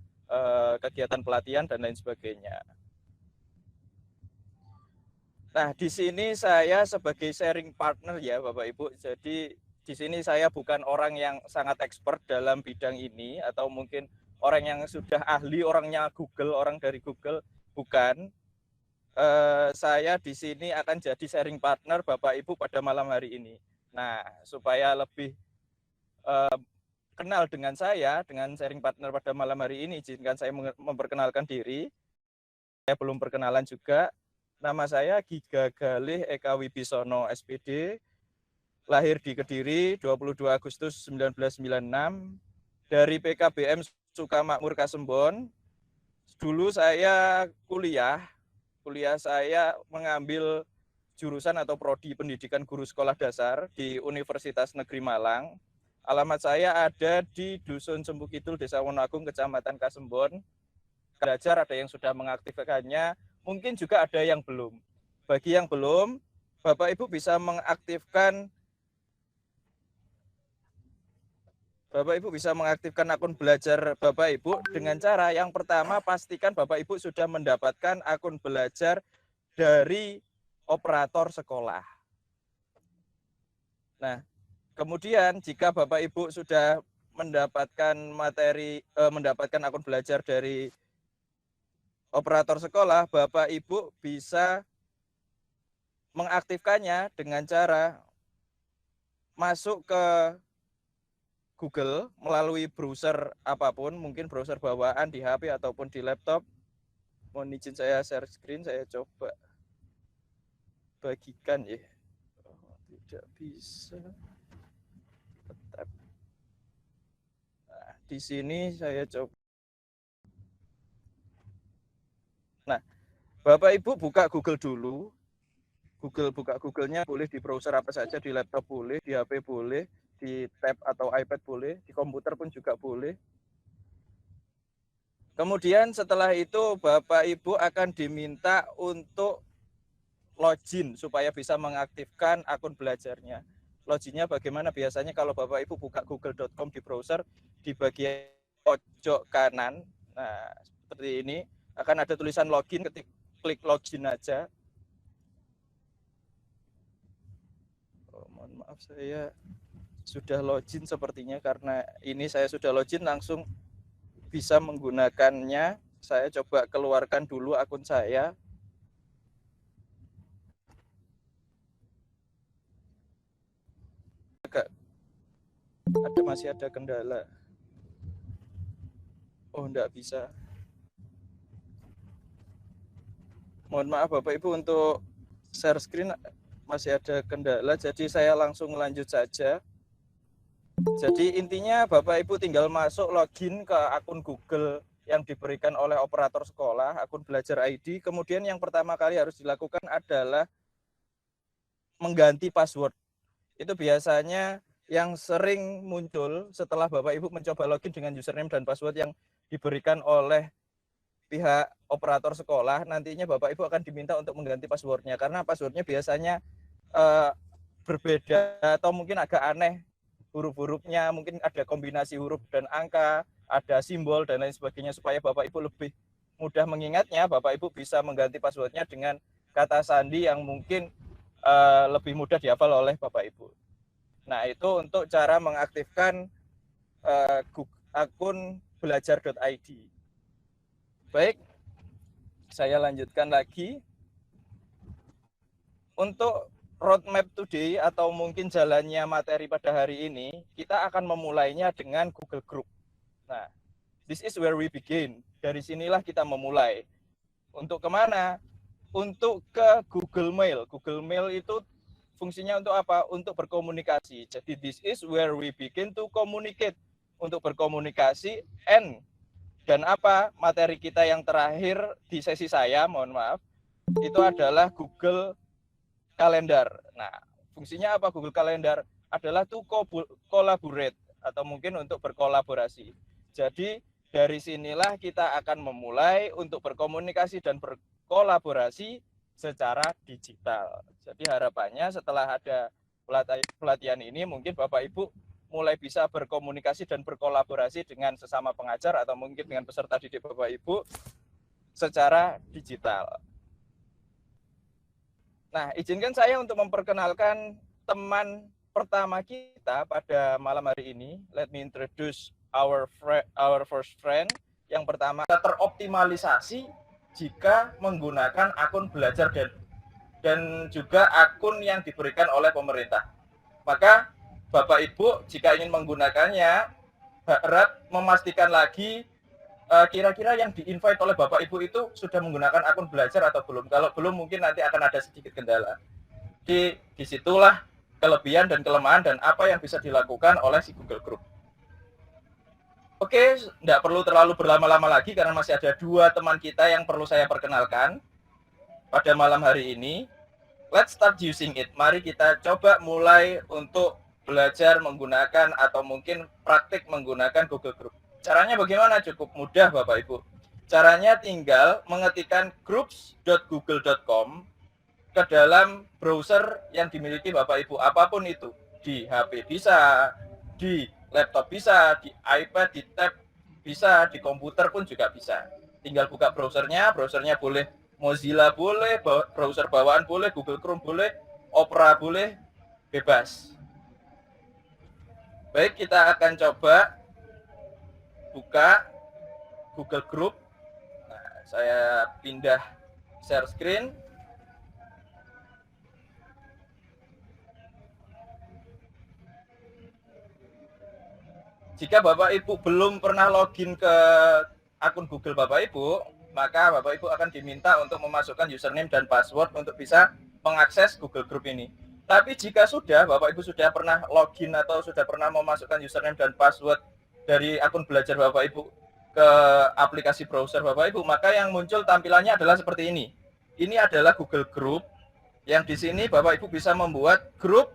Speaker 7: kegiatan pelatihan dan lain sebagainya. Nah, di sini saya sebagai sharing partner ya Bapak Ibu, jadi di sini saya bukan orang yang sangat expert dalam bidang ini atau mungkin orang yang sudah ahli, orangnya Google, orang dari Google, bukan. Saya di sini akan jadi sharing partner Bapak Ibu pada malam hari ini. Nah, supaya lebih kenal dengan saya, dengan sharing partner pada malam hari ini, izinkan saya memperkenalkan diri. Saya belum perkenalan juga. Nama saya Giga Galih Eka Wibisono SPD, lahir di Kediri 22 Agustus 1996, dari PKBM Sukamakmur Kasembon. Dulu saya kuliah saya mengambil jurusan atau prodi pendidikan guru sekolah dasar di Universitas Negeri Malang. Alamat saya ada di Dusun Cempukidul, Desa Wonoagung, Kecamatan Kasembon. Belajar ada yang sudah mengaktifkannya, mungkin juga ada yang belum. Bagi yang belum, Bapak Ibu bisa mengaktifkan akun belajar Bapak Ibu dengan cara yang pertama, pastikan Bapak Ibu sudah mendapatkan akun belajar dari operator sekolah. Nah, kemudian jika Bapak Ibu sudah mendapatkan mendapatkan akun belajar dari operator sekolah, Bapak Ibu bisa mengaktifkannya dengan cara masuk ke Google melalui browser apapun, mungkin browser bawaan di HP ataupun di laptop. Mohon izin saya share screen, saya coba bagikan ya. Tidak bisa. Tetap. Nah, di sini saya coba. Nah, Bapak Ibu buka Google dulu. Buka Google-nya boleh di browser apa saja, di laptop boleh, di HP boleh, di tab atau iPad boleh, di komputer pun juga boleh. Kemudian setelah itu Bapak Ibu akan diminta untuk login supaya bisa mengaktifkan akun belajarnya. Loginnya bagaimana? Biasanya kalau Bapak Ibu buka google.com di browser, di bagian pojok kanan, nah seperti ini, akan ada tulisan login, klik login aja. Oh, mohon maaf, saya sudah login sepertinya, karena ini saya sudah login langsung bisa menggunakannya. Saya coba keluarkan dulu akun saya. Masih ada kendala. Oh, enggak bisa. Mohon maaf Bapak Ibu, untuk share screen masih ada kendala, jadi saya langsung lanjut saja. Jadi intinya Bapak Ibu tinggal masuk login ke akun Google yang diberikan oleh operator sekolah, akun Belajar ID. Kemudian yang pertama kali harus dilakukan adalah mengganti password. Itu biasanya yang sering muncul setelah Bapak Ibu mencoba login dengan username dan password yang diberikan oleh pihak operator sekolah. Nantinya Bapak Ibu akan diminta untuk mengganti passwordnya, karena passwordnya biasanya berbeda atau mungkin agak aneh huruf-hurufnya, mungkin ada kombinasi huruf dan angka, ada simbol dan lain sebagainya. Supaya Bapak Ibu lebih mudah mengingatnya, Bapak Ibu bisa mengganti passwordnya dengan kata sandi yang mungkin lebih mudah dihafal oleh Bapak Ibu. Nah, itu untuk cara mengaktifkan akun belajar.id. Baik, saya lanjutkan lagi. Untuk roadmap today atau mungkin jalannya materi pada hari ini, kita akan memulainya dengan Google Group. Nah, this is where we begin. Dari sinilah kita memulai. Untuk kemana? Untuk ke Google Mail. Google Mail itu fungsinya untuk apa? Untuk berkomunikasi. Jadi this is where we begin to communicate. Untuk berkomunikasi dan apa? Materi kita yang terakhir di sesi saya, mohon maaf, itu adalah Google Calendar. Nah, fungsinya apa Google Calendar? Adalah to collaborate atau mungkin untuk berkolaborasi. Jadi dari sinilah kita akan memulai untuk berkomunikasi dan berkolaborasi secara digital. Jadi harapannya setelah ada pelatihan ini, mungkin Bapak Ibu mulai bisa berkomunikasi dan berkolaborasi dengan sesama pengajar atau mungkin dengan peserta didik Bapak Ibu secara digital. Nah, izinkan saya untuk memperkenalkan teman pertama kita pada malam hari ini. Let me introduce our first friend. Yang pertama, teroptimalisasi jika menggunakan akun belajar dan juga akun yang diberikan oleh pemerintah. Maka Bapak Ibu jika ingin menggunakannya, harap memastikan lagi kira-kira yang di-invite oleh Bapak Ibu itu sudah menggunakan akun belajar atau belum. Kalau belum, mungkin nanti akan ada sedikit kendala. Disitulah kelebihan dan kelemahan dan apa yang bisa dilakukan oleh si Google Group. Oke, tidak perlu terlalu berlama-lama lagi karena masih ada dua teman kita yang perlu saya perkenalkan pada malam hari ini. Let's start using it. Mari kita coba mulai untuk belajar menggunakan atau mungkin praktik menggunakan Google Group. Caranya bagaimana? Cukup mudah Bapak Ibu. Caranya tinggal mengetikkan groups.google.com ke dalam browser yang dimiliki Bapak Ibu, apapun itu. Di HP bisa, di laptop bisa, di iPad, di tab bisa, di komputer pun juga bisa. Tinggal buka browsernya boleh Mozilla boleh, browser bawaan boleh, Google Chrome boleh, Opera boleh, bebas. Baik, kita akan coba buka Google Group. Nah, saya pindah share screen. Jika Bapak Ibu belum pernah login ke akun Google Bapak Ibu, maka Bapak Ibu akan diminta untuk memasukkan username dan password untuk bisa mengakses Google Group ini. Tapi jika sudah, Bapak Ibu sudah pernah login atau sudah pernah memasukkan username dan password dari akun belajar Bapak Ibu ke aplikasi browser Bapak Ibu, maka yang muncul tampilannya adalah seperti ini. Ini adalah Google Group, yang di sini Bapak Ibu bisa membuat grup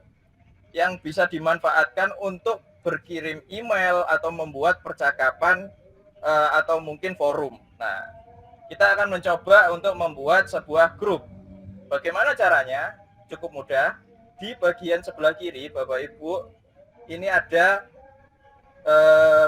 Speaker 7: yang bisa dimanfaatkan untuk berkirim email atau membuat percakapan atau mungkin forum. Nah, kita akan mencoba untuk membuat sebuah grup. Bagaimana caranya? Cukup mudah. Di bagian sebelah kiri, Bapak Ibu, ini ada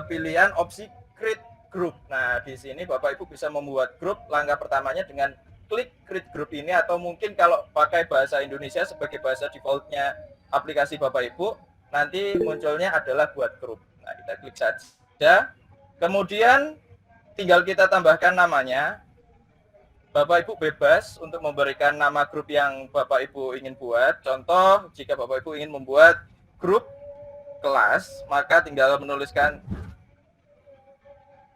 Speaker 7: pilihan opsi create group. Nah, di sini Bapak Ibu bisa membuat grup. Langkah pertamanya dengan klik create group ini, atau mungkin kalau pakai bahasa Indonesia sebagai bahasa defaultnya aplikasi Bapak Ibu, nanti munculnya adalah buat grup. Nah, kita klik saja. Kemudian tinggal kita tambahkan namanya. Bapak Ibu bebas untuk memberikan nama grup yang Bapak Ibu ingin buat. Contoh, jika Bapak Ibu ingin membuat grup kelas, maka tinggal menuliskan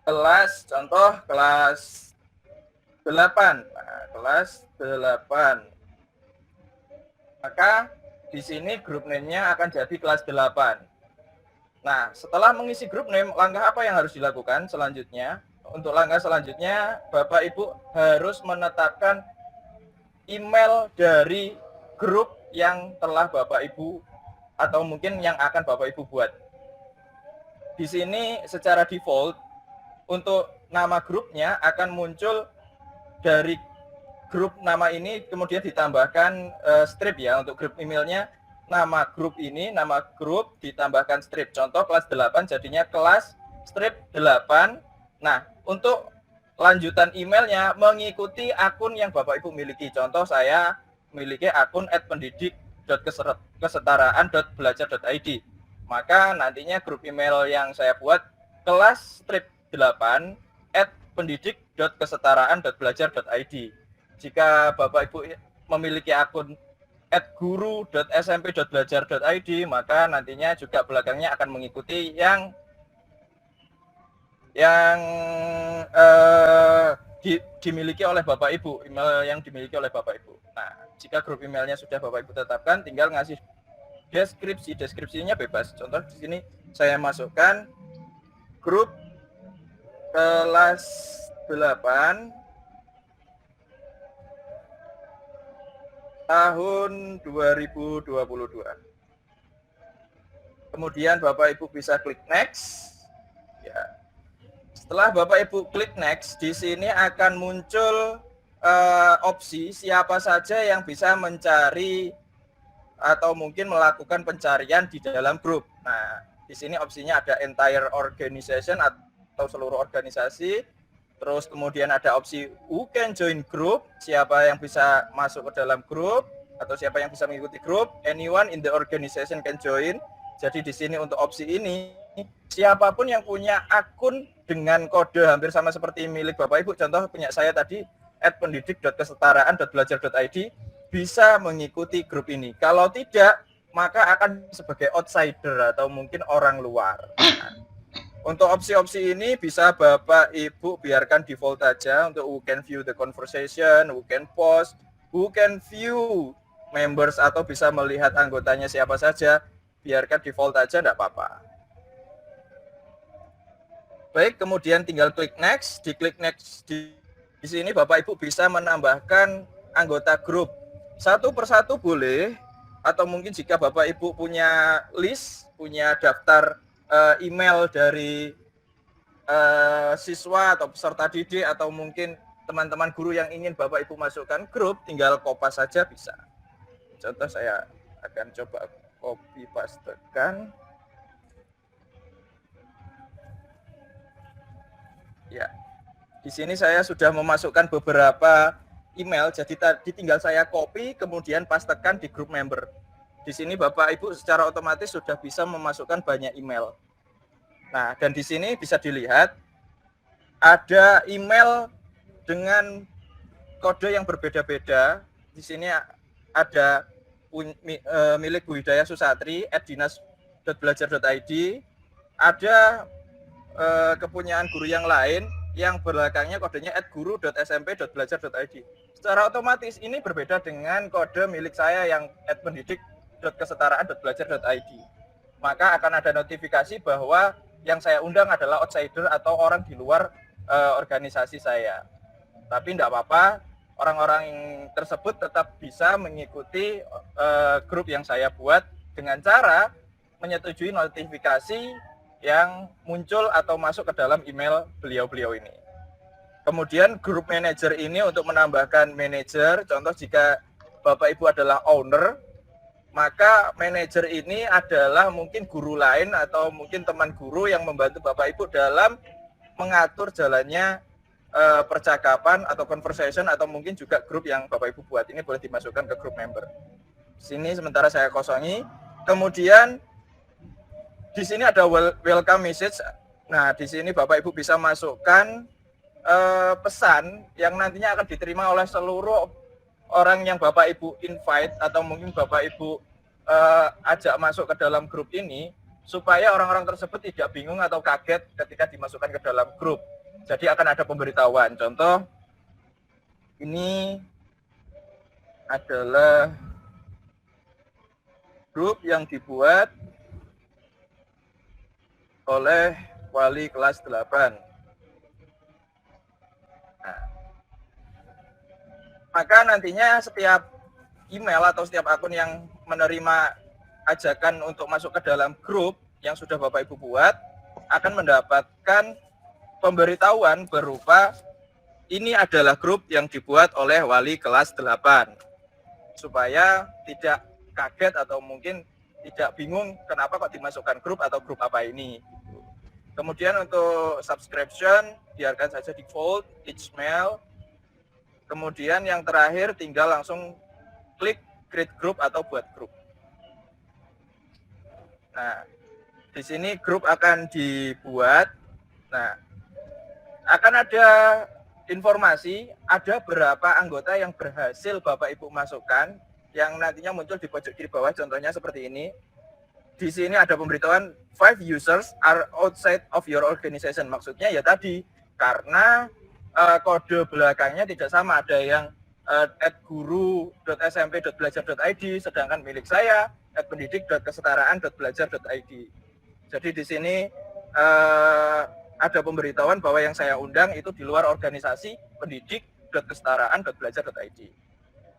Speaker 7: kelas, contoh kelas 8. Nah, kelas 8. Maka di sini grup name-nya akan jadi kelas 8. Nah, setelah mengisi grup name, langkah apa yang harus dilakukan selanjutnya? Untuk langkah selanjutnya, Bapak Ibu harus menetapkan email dari grup yang telah Bapak Ibu atau mungkin yang akan Bapak Ibu buat. Di sini secara default untuk nama grupnya akan muncul dari grup nama ini, kemudian ditambahkan strip ya. Untuk grup emailnya, nama grup ini, nama grup ditambahkan strip. Contoh kelas 8 jadinya kelas strip 8. Nah, untuk lanjutan emailnya mengikuti akun yang Bapak Ibu miliki. Contoh saya memiliki akun @pendidik.kesetaraan.belajar.id. Maka nantinya grup email yang saya buat kelas strip 8 @pendidik.kesetaraan.belajar.id. Jika Bapak Ibu memiliki akun @guru.smp.belajar.id, maka nantinya juga belakangnya akan mengikuti yang dimiliki oleh Bapak Ibu, email yang dimiliki oleh Bapak Ibu. Nah, jika grup emailnya sudah Bapak Ibu tetapkan, tinggal ngasih deskripsinya bebas. Contoh di sini saya masukkan grup kelas 8 tahun 2022. Kemudian Bapak Ibu bisa klik next. Ya. Setelah Bapak Ibu klik next, di sini akan muncul opsi siapa saja yang bisa mencari atau mungkin melakukan pencarian di dalam grup. Nah, di sini opsinya ada entire organization atau seluruh organisasi. Terus kemudian ada opsi who can join group, siapa yang bisa masuk ke dalam grup atau siapa yang bisa mengikuti grup. Anyone in the organization can join. Jadi di sini untuk opsi ini, siapapun yang punya akun dengan kode hampir sama seperti milik Bapak Ibu, contoh punya saya tadi @pendidik.kesetaraan.belajar.id, bisa mengikuti grup ini. Kalau tidak, maka akan sebagai outsider atau mungkin orang luar. Nah, untuk opsi-opsi ini bisa Bapak Ibu biarkan default aja untuk who can view the conversation, who can post, who can view members atau bisa melihat anggotanya siapa saja, biarkan default aja, enggak apa-apa. Baik, kemudian tinggal klik next. Di klik next di sini Bapak Ibu bisa menambahkan anggota grup. Satu persatu boleh, atau mungkin jika Bapak Ibu punya list, punya daftar email dari siswa atau peserta didik atau mungkin teman-teman guru yang ingin Bapak Ibu masukkan grup, tinggal copy saja bisa. Contoh saya akan coba copy pastekan. Ya, di sini saya sudah memasukkan beberapa email, jadi tadi tinggal saya copy kemudian pastekan di grup member. Di sini Bapak Ibu secara otomatis sudah bisa memasukkan banyak email. Nah, dan di sini bisa dilihat ada email dengan kode yang berbeda-beda. Di sini ada milik Bu Hidayah Susatri @dinas.belajar.id, ada kepunyaan guru yang lain yang belakangnya kodenya @guru.smp.belajar.id. Secara otomatis ini berbeda dengan kode milik saya yang @pendidik.kesetaraan.belajar.id. Maka akan ada notifikasi bahwa yang saya undang adalah outsider atau orang di luar organisasi saya. Tapi tidak apa-apa, orang-orang tersebut tetap bisa mengikuti grup yang saya buat dengan cara menyetujui notifikasi yang muncul atau masuk ke dalam email beliau-beliau ini. Kemudian grup manager ini untuk menambahkan manajer, contoh jika Bapak Ibu adalah owner, maka manajer ini adalah mungkin guru lain atau mungkin teman guru yang membantu Bapak Ibu dalam mengatur jalannya percakapan atau conversation atau mungkin juga grup yang Bapak Ibu buat ini boleh dimasukkan ke grup member. Sini sementara saya kosongi. Kemudian di sini ada welcome message. Nah, di sini Bapak Ibu bisa masukkan pesan yang nantinya akan diterima oleh seluruh orang yang Bapak Ibu invite atau mungkin Bapak Ibu ajak masuk ke dalam grup ini, supaya orang-orang tersebut tidak bingung atau kaget ketika dimasukkan ke dalam grup. Jadi akan ada pemberitahuan. Contoh, ini adalah grup yang dibuat oleh wali kelas 8. Nah, maka nantinya setiap email atau setiap akun yang menerima ajakan untuk masuk ke dalam grup yang sudah Bapak Ibu buat akan mendapatkan pemberitahuan berupa ini adalah grup yang dibuat oleh wali kelas 8, supaya tidak kaget atau mungkin tidak bingung kenapa kok dimasukkan grup atau grup apa ini. Kemudian untuk subscription biarkan saja default each mail. Kemudian yang terakhir tinggal langsung klik create group atau buat grup. Nah, di sini grup akan dibuat. Nah, akan ada informasi ada berapa anggota yang berhasil Bapak Ibu masukkan yang nantinya muncul di pojok kiri bawah, contohnya seperti ini. Di sini ada pemberitahuan 5 users are outside of your organization. Maksudnya ya tadi karena kode belakangnya tidak sama, ada yang @guru.smp.belajar.id sedangkan milik saya @pendidik.kesetaraan.belajar.id. Jadi di sini ada pemberitahuan bahwa yang saya undang itu di luar organisasi pendidik.kesetaraan.belajar.id.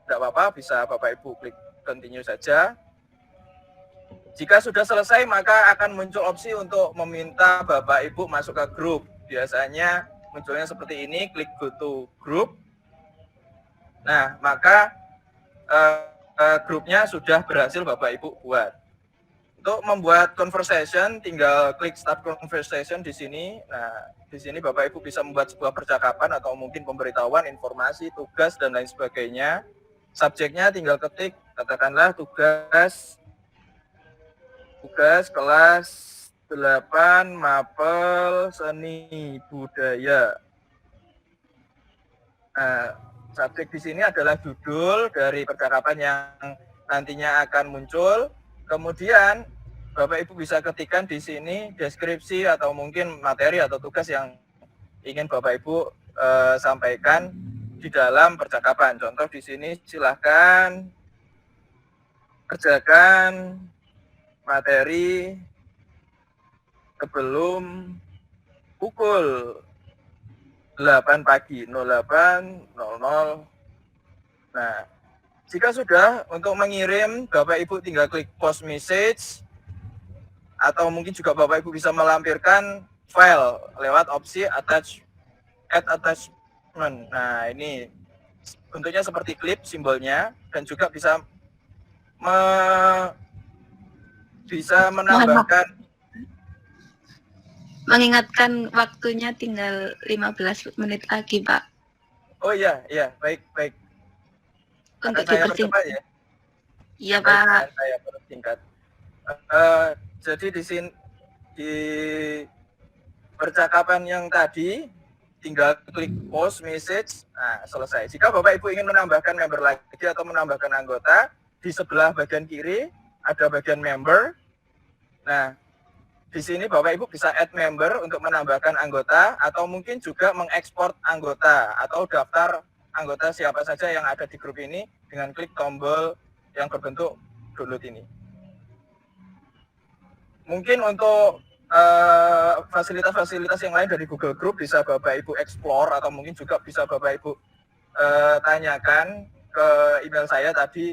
Speaker 7: Tidak apa-apa, bisa Bapak Ibu klik continue saja. Jika sudah selesai, maka akan muncul opsi untuk meminta Bapak Ibu masuk ke grup. Biasanya munculnya seperti ini, klik go to group. Nah, maka grupnya sudah berhasil Bapak Ibu buat. Untuk membuat conversation, tinggal klik start conversation di sini. Nah, di sini Bapak Ibu bisa membuat sebuah percakapan atau mungkin pemberitahuan, informasi, tugas, dan lain sebagainya. Subjeknya tinggal ketik, katakanlah tugas kelas 8 mapel seni budaya. Nah, subjek di sini adalah judul dari percakapan yang nantinya akan muncul. Kemudian Bapak Ibu bisa ketikkan di sini deskripsi atau mungkin materi atau tugas yang ingin Bapak Ibu sampaikan di dalam percakapan. Contoh di sini silahkan kerjakan materi sebelum pukul 8 pagi 08.00. Nah, jika sudah, untuk mengirim Bapak Ibu tinggal klik post message atau mungkin juga Bapak Ibu bisa melampirkan file lewat opsi add attachment. Nah, ini bentuknya seperti klip simbolnya dan juga bisa menambahkan.
Speaker 6: Mengingatkan waktunya tinggal 15 menit lagi, Pak.
Speaker 7: Oh iya, baik.
Speaker 6: Untuk
Speaker 7: saya
Speaker 6: dipersingkat.
Speaker 7: ya.
Speaker 6: Iya, Pak.
Speaker 7: Saya persingkat. Jadi di sini di percakapan yang tadi tinggal klik post message. Nah, selesai. Jika Bapak Ibu ingin menambahkan member lagi atau menambahkan anggota, di sebelah bagian kiri ada bagian member. Nah, di sini Bapak Ibu bisa add member untuk menambahkan anggota atau mungkin juga mengekspor anggota atau daftar anggota siapa saja yang ada di grup ini dengan klik tombol yang berbentuk download ini. Mungkin untuk fasilitas-fasilitas yang lain dari Google Group bisa Bapak Ibu explore atau mungkin juga bisa Bapak Ibu tanyakan ke email saya tadi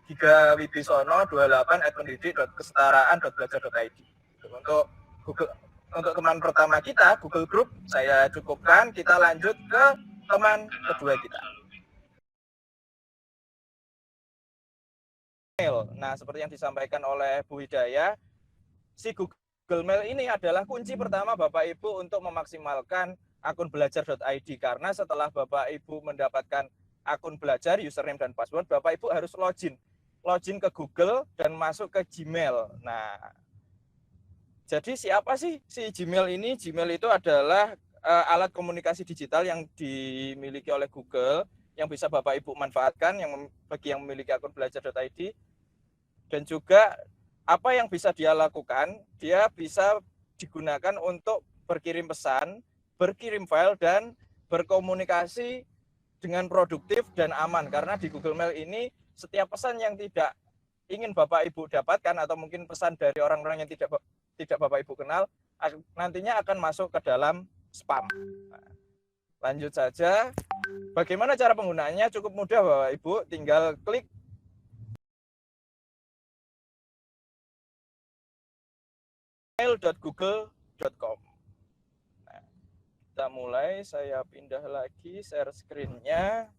Speaker 7: gigawibisono28@pendidik.kesetaraan.belajar.id. Untuk teman pertama kita Google Group saya cukupkan, kita lanjut ke teman kedua kita. Mail. Nah, seperti yang disampaikan oleh Bu Hidayah, si Google Mail ini adalah kunci pertama Bapak Ibu untuk memaksimalkan akun belajar.id, karena setelah Bapak Ibu mendapatkan akun belajar, username dan password, Bapak Ibu harus login ke Google dan masuk ke Gmail. Nah, jadi siapa sih si Gmail ini? Gmail itu adalah alat komunikasi digital yang dimiliki oleh Google yang bisa Bapak Ibu manfaatkan bagi yang memiliki akun belajar.id. Dan juga apa yang bisa dia lakukan, dia bisa digunakan untuk berkirim pesan, berkirim file, dan berkomunikasi dengan produktif dan aman. Karena di Google Mail ini setiap pesan yang tidak ingin Bapak Ibu dapatkan atau mungkin pesan dari orang-orang yang tidak Bapak Ibu kenal, nantinya akan masuk ke dalam spam. Nah, lanjut saja. Bagaimana cara penggunaannya? Cukup mudah Bapak Ibu, tinggal klik mail.google.com. Nah, kita mulai, saya pindah lagi share screen-nya.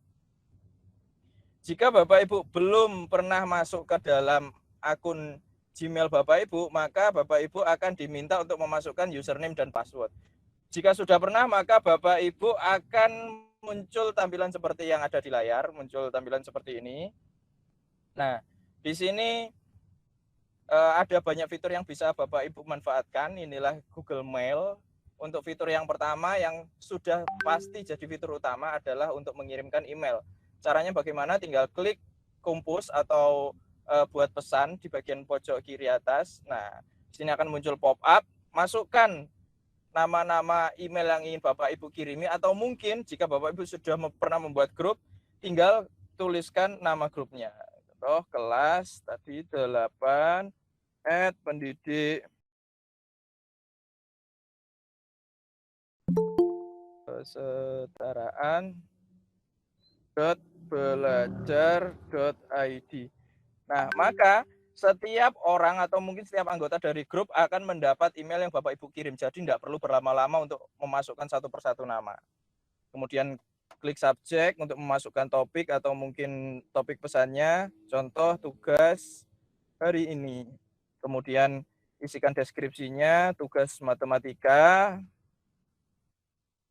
Speaker 7: Jika Bapak Ibu belum pernah masuk ke dalam akun Gmail Bapak Ibu, maka Bapak Ibu akan diminta untuk memasukkan username dan password. Jika sudah pernah, maka Bapak Ibu akan muncul tampilan seperti yang ada di layar, muncul tampilan seperti ini. Nah, di sini ada banyak fitur yang bisa Bapak Ibu manfaatkan. Inilah Google Mail. Untuk fitur yang pertama yang sudah pasti jadi fitur utama adalah untuk mengirimkan email. Caranya bagaimana? Tinggal klik compose atau buat pesan di bagian pojok kiri atas. Nah, di sini akan muncul pop-up. Masukkan nama-nama email yang ingin Bapak Ibu kirimi, atau mungkin jika Bapak Ibu sudah pernah membuat grup, tinggal tuliskan nama grupnya. Contoh kelas tadi 8 @pendidik kesetaraan.belajar.id. Nah, maka setiap orang atau mungkin setiap anggota dari grup akan mendapat email yang Bapak Ibu kirim. Jadi tidak perlu berlama-lama untuk memasukkan satu persatu nama. Kemudian klik subjek untuk memasukkan topik atau mungkin topik pesannya. Contoh tugas hari ini. Kemudian isikan deskripsinya, tugas matematika.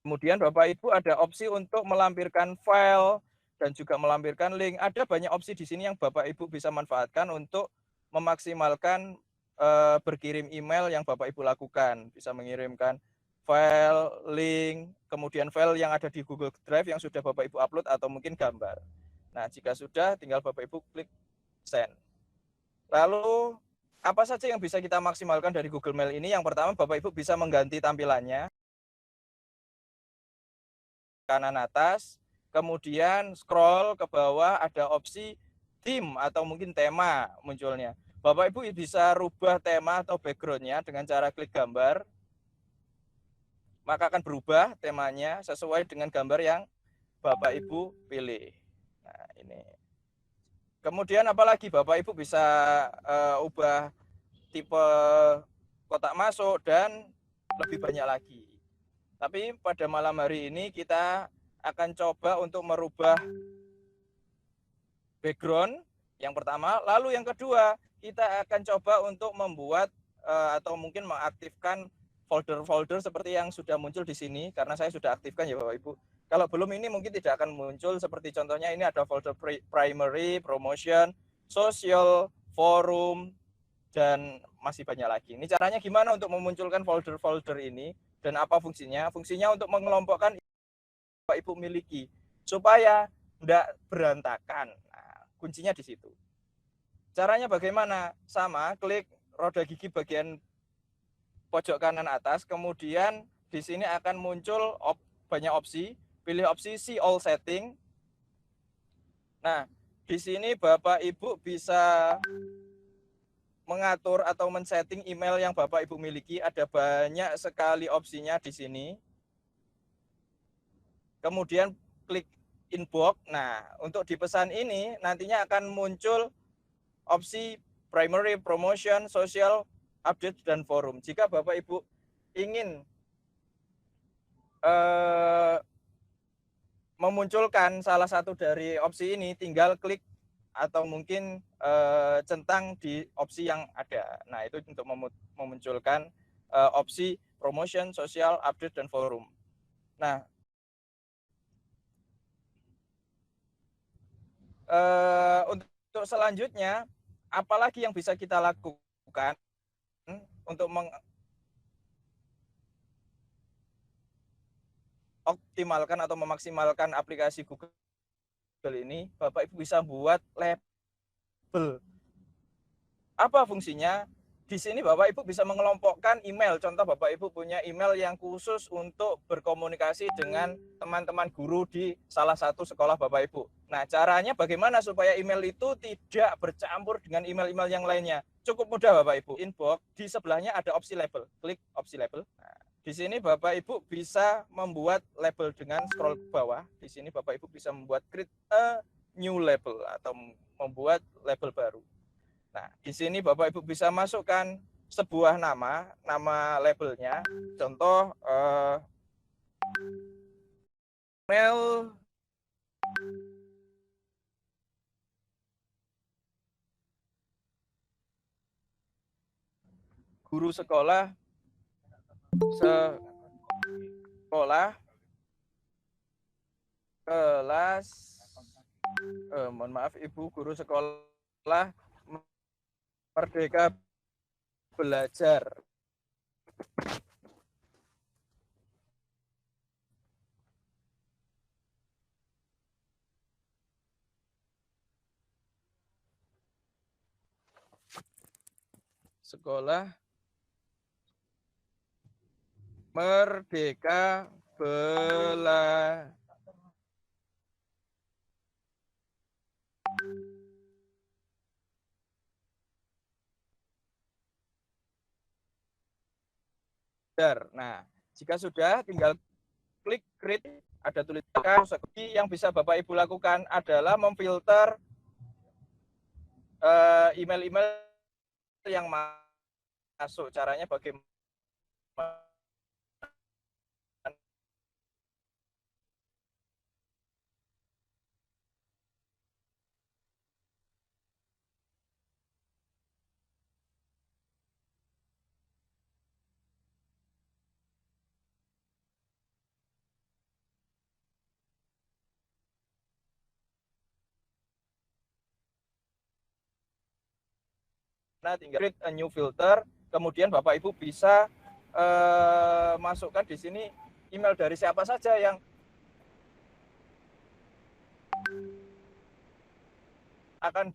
Speaker 7: Kemudian Bapak Ibu ada opsi untuk melampirkan file dan juga melampirkan link. Ada banyak opsi di sini yang Bapak Ibu bisa manfaatkan untuk memaksimalkan berkirim email yang Bapak Ibu lakukan. Bisa mengirimkan file, link, kemudian file yang ada di Google Drive yang sudah Bapak Ibu upload atau mungkin gambar. Nah, jika sudah, tinggal Bapak Ibu klik send. Lalu apa saja yang bisa kita maksimalkan dari Google Mail ini? Yang pertama, Bapak Ibu bisa mengganti tampilannya. Kanan atas, kemudian scroll ke bawah, ada opsi theme atau mungkin tema munculnya. Bapak Ibu bisa rubah tema atau background-nya dengan cara klik gambar. Maka akan berubah temanya sesuai dengan gambar yang Bapak Ibu pilih. Nah, ini. Kemudian apalagi Bapak Ibu bisa ubah tipe kotak masuk dan lebih banyak lagi. Tapi pada malam hari ini kita akan coba untuk merubah background yang pertama. Lalu yang kedua, kita akan coba untuk membuat atau mungkin mengaktifkan folder-folder seperti yang sudah muncul di sini. Karena saya sudah aktifkan ya Bapak Ibu. Kalau belum ini mungkin tidak akan muncul, seperti contohnya ini ada folder primary, promotion, social, forum, dan masih banyak lagi. Ini caranya gimana untuk memunculkan folder-folder ini dan apa fungsinya? Fungsinya untuk mengelompokkan Bapak Ibu miliki supaya tidak berantakan. Nah, kuncinya di situ. Caranya bagaimana? Sama, klik roda gigi bagian pojok kanan atas, kemudian di sini akan muncul banyak opsi. Pilih opsi See All Setting. Nah, di sini Bapak Ibu bisa mengatur atau men-setting email yang Bapak Ibu miliki. Ada banyak sekali opsinya di sini. Kemudian klik inbox. Nah, untuk di pesan ini nantinya akan muncul opsi primary, promotion, social, update, dan forum. Jika Bapak Ibu ingin memunculkan salah satu dari opsi ini, tinggal klik atau mungkin centang di opsi yang ada. Nah, itu untuk memunculkan opsi promotion, sosial, update, dan forum. Nah, untuk selanjutnya, apalagi yang bisa kita lakukan untuk mengoptimalkan atau memaksimalkan aplikasi Google ini, Bapak Ibu bisa buat label. Apa fungsinya? Di sini Bapak Ibu bisa mengelompokkan email. Contoh Bapak Ibu punya email yang khusus untuk berkomunikasi dengan teman-teman guru di salah satu sekolah Bapak Ibu. Nah, caranya bagaimana supaya email itu tidak bercampur dengan email-email yang lainnya? Cukup mudah Bapak Ibu. Inbox, di sebelahnya ada opsi label. Klik opsi label. Nah, di sini Bapak Ibu bisa membuat label dengan scroll ke bawah. Di sini Bapak Ibu bisa membuat create a new label atau membuat label baru. Nah, di sini Bapak Ibu bisa masukkan sebuah nama labelnya. Contoh email guru sekolah kelas mohon maaf Ibu, guru sekolah Merdeka Belajar. Sekolah Merdeka Belajar. Nah, jika sudah tinggal klik create, ada tulisan yang bisa Bapak Ibu lakukan adalah memfilter email-email yang masuk. Caranya bagaimana? Nah, tinggal create a new filter, kemudian Bapak Ibu bisa masukkan di sini email dari siapa saja yang akan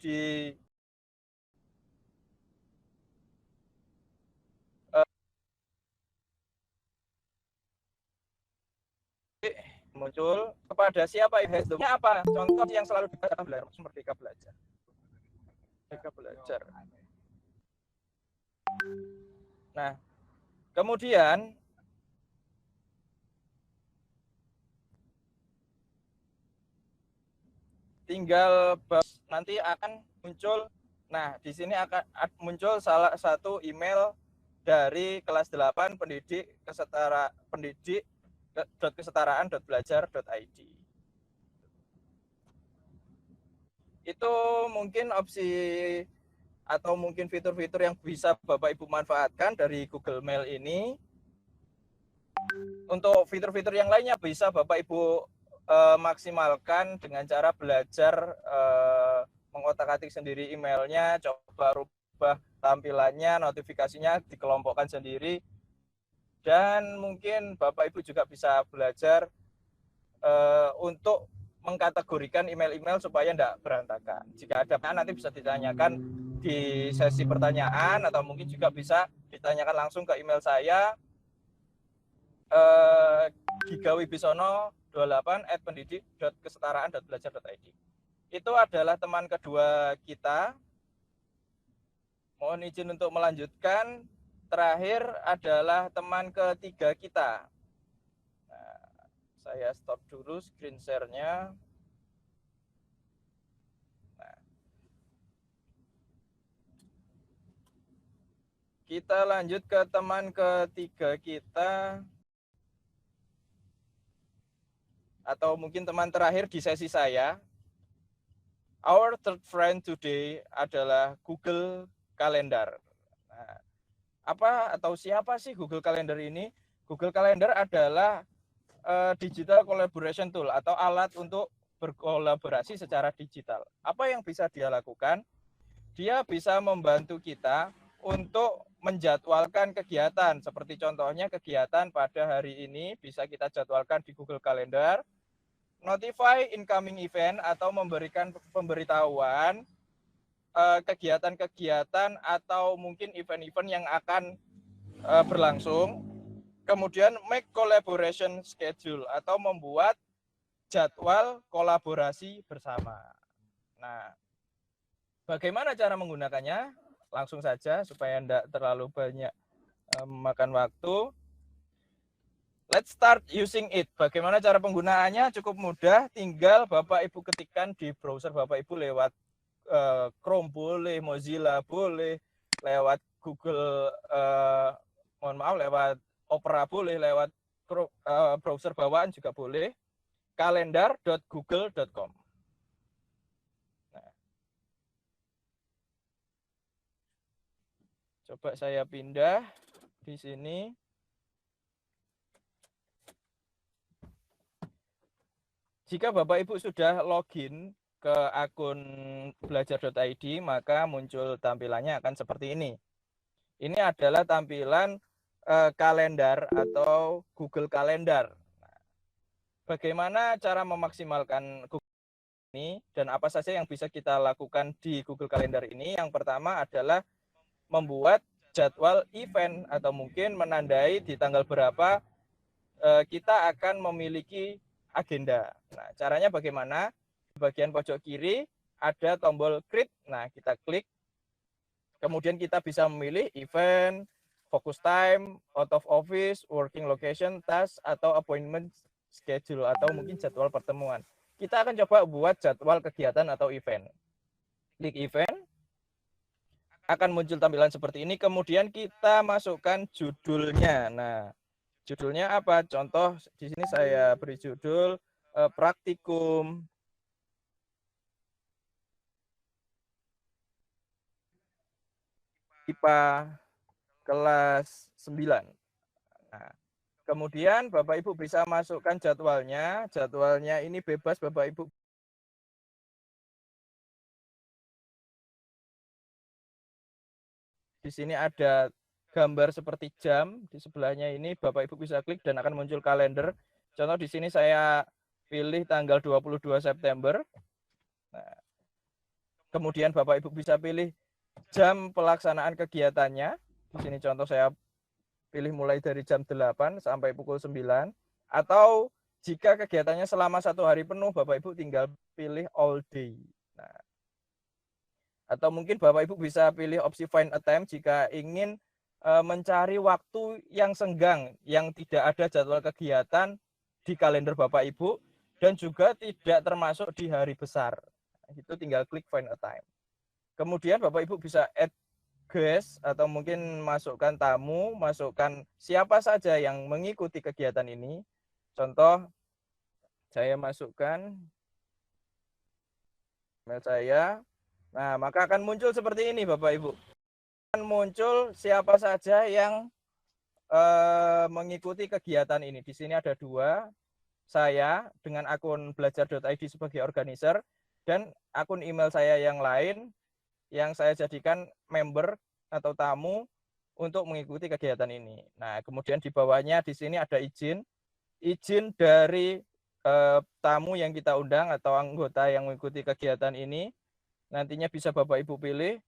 Speaker 7: muncul kepada siapa headline-nya apa, contoh yang selalu dikatakan Merdeka Belajar. Merdeka Belajar. Nah, kemudian tinggal nanti akan muncul. Nah, di sini akan muncul salah satu email dari kelas 8 pendidik.kesetaraan.belajar.id. Itu mungkin opsi atau mungkin fitur-fitur yang bisa Bapak Ibu manfaatkan dari Google Mail ini. Untuk fitur-fitur yang lainnya bisa Bapak Ibu maksimalkan dengan cara belajar mengotak-atik sendiri emailnya, coba rubah tampilannya, notifikasinya dikelompokkan sendiri, dan mungkin Bapak Ibu juga bisa belajar untuk mengkategorikan email-email supaya tidak berantakan. Jika ada nanti bisa ditanyakan di sesi pertanyaan, atau mungkin juga bisa ditanyakan langsung ke email saya gigawibisono28@pendidik.kesetaraan.belajar.id. Itu adalah teman kedua kita. Mohon izin untuk melanjutkan. Terakhir adalah teman ketiga kita. Nah, saya stop dulu screen share-nya. Nah, kita lanjut ke teman ketiga kita, atau mungkin teman terakhir di sesi saya. Our third friend today adalah Google Calendar. Nah, apa atau siapa sih Google Calendar ini? Google Calendar adalah digital collaboration tool atau alat untuk berkolaborasi secara digital. Apa yang bisa dia lakukan? Dia bisa membantu kita untuk menjadwalkan kegiatan. Seperti contohnya kegiatan pada hari ini bisa kita jadwalkan di Google Calendar. Notify incoming event atau memberikan pemberitahuan kegiatan-kegiatan atau mungkin event-event yang akan berlangsung. Kemudian make collaboration schedule atau membuat jadwal kolaborasi bersama. Nah, bagaimana cara menggunakannya? Langsung saja supaya tidak terlalu banyak memakan waktu. Let's start using it. Bagaimana cara penggunaannya? Cukup mudah, tinggal Bapak Ibu ketikkan di browser Bapak Ibu lewat Chrome boleh, Mozilla boleh, lewat Google, mohon maaf, lewat Opera boleh, lewat browser bawaan juga boleh, calendar.google.com. Nah, coba saya pindah di sini. Jika Bapak Ibu sudah login ke akun belajar.id, maka muncul tampilannya akan seperti ini. Ini adalah tampilan kalender atau Google Calendar. Nah, bagaimana cara memaksimalkan Google ini dan apa saja yang bisa kita lakukan di Google Calendar ini? Yang pertama adalah membuat jadwal event atau mungkin menandai di tanggal berapa kita akan memiliki agenda. Nah, caranya bagaimana? Di bagian pojok kiri ada tombol create. Nah, kita klik. Kemudian kita bisa memilih event, focus time, out of office, working location, task, atau appointment schedule, atau mungkin jadwal pertemuan. Kita akan coba buat jadwal kegiatan atau event. Klik event, akan muncul tampilan seperti ini. Kemudian kita masukkan judulnya. Nah, judulnya apa? Contoh di sini saya beri judul praktikum IPA kelas 9. Nah, kemudian Bapak Ibu bisa masukkan jadwalnya. Jadwalnya ini bebas Bapak Ibu. Di sini ada gambar seperti jam, di sebelahnya ini Bapak Ibu bisa klik dan akan muncul kalender. Contoh di sini saya pilih tanggal 22 September. Nah, kemudian Bapak Ibu bisa pilih jam pelaksanaan kegiatannya. Di sini contoh saya pilih mulai dari jam 8 sampai pukul 9. Atau jika kegiatannya selama 1 hari penuh, Bapak Ibu tinggal pilih all day. Nah, atau mungkin Bapak Ibu bisa pilih opsi find a time jika ingin mencari waktu yang senggang, yang tidak ada jadwal kegiatan di kalender Bapak Ibu, dan juga tidak termasuk di hari besar. Itu tinggal klik find a time. Kemudian Bapak Ibu bisa add guest atau mungkin masukkan tamu, masukkan siapa saja yang mengikuti kegiatan ini. Contoh, saya masukkan email saya. Nah, maka akan muncul seperti ini Bapak Ibu. Akan muncul siapa saja yang mengikuti kegiatan ini. Di sini ada 2, saya dengan akun belajar.id sebagai organizer dan akun email saya yang lain yang saya jadikan member atau tamu untuk mengikuti kegiatan ini. Nah, kemudian di bawahnya di sini ada izin dari tamu yang kita undang atau anggota yang mengikuti kegiatan ini. Nantinya bisa Bapak Ibu pilih.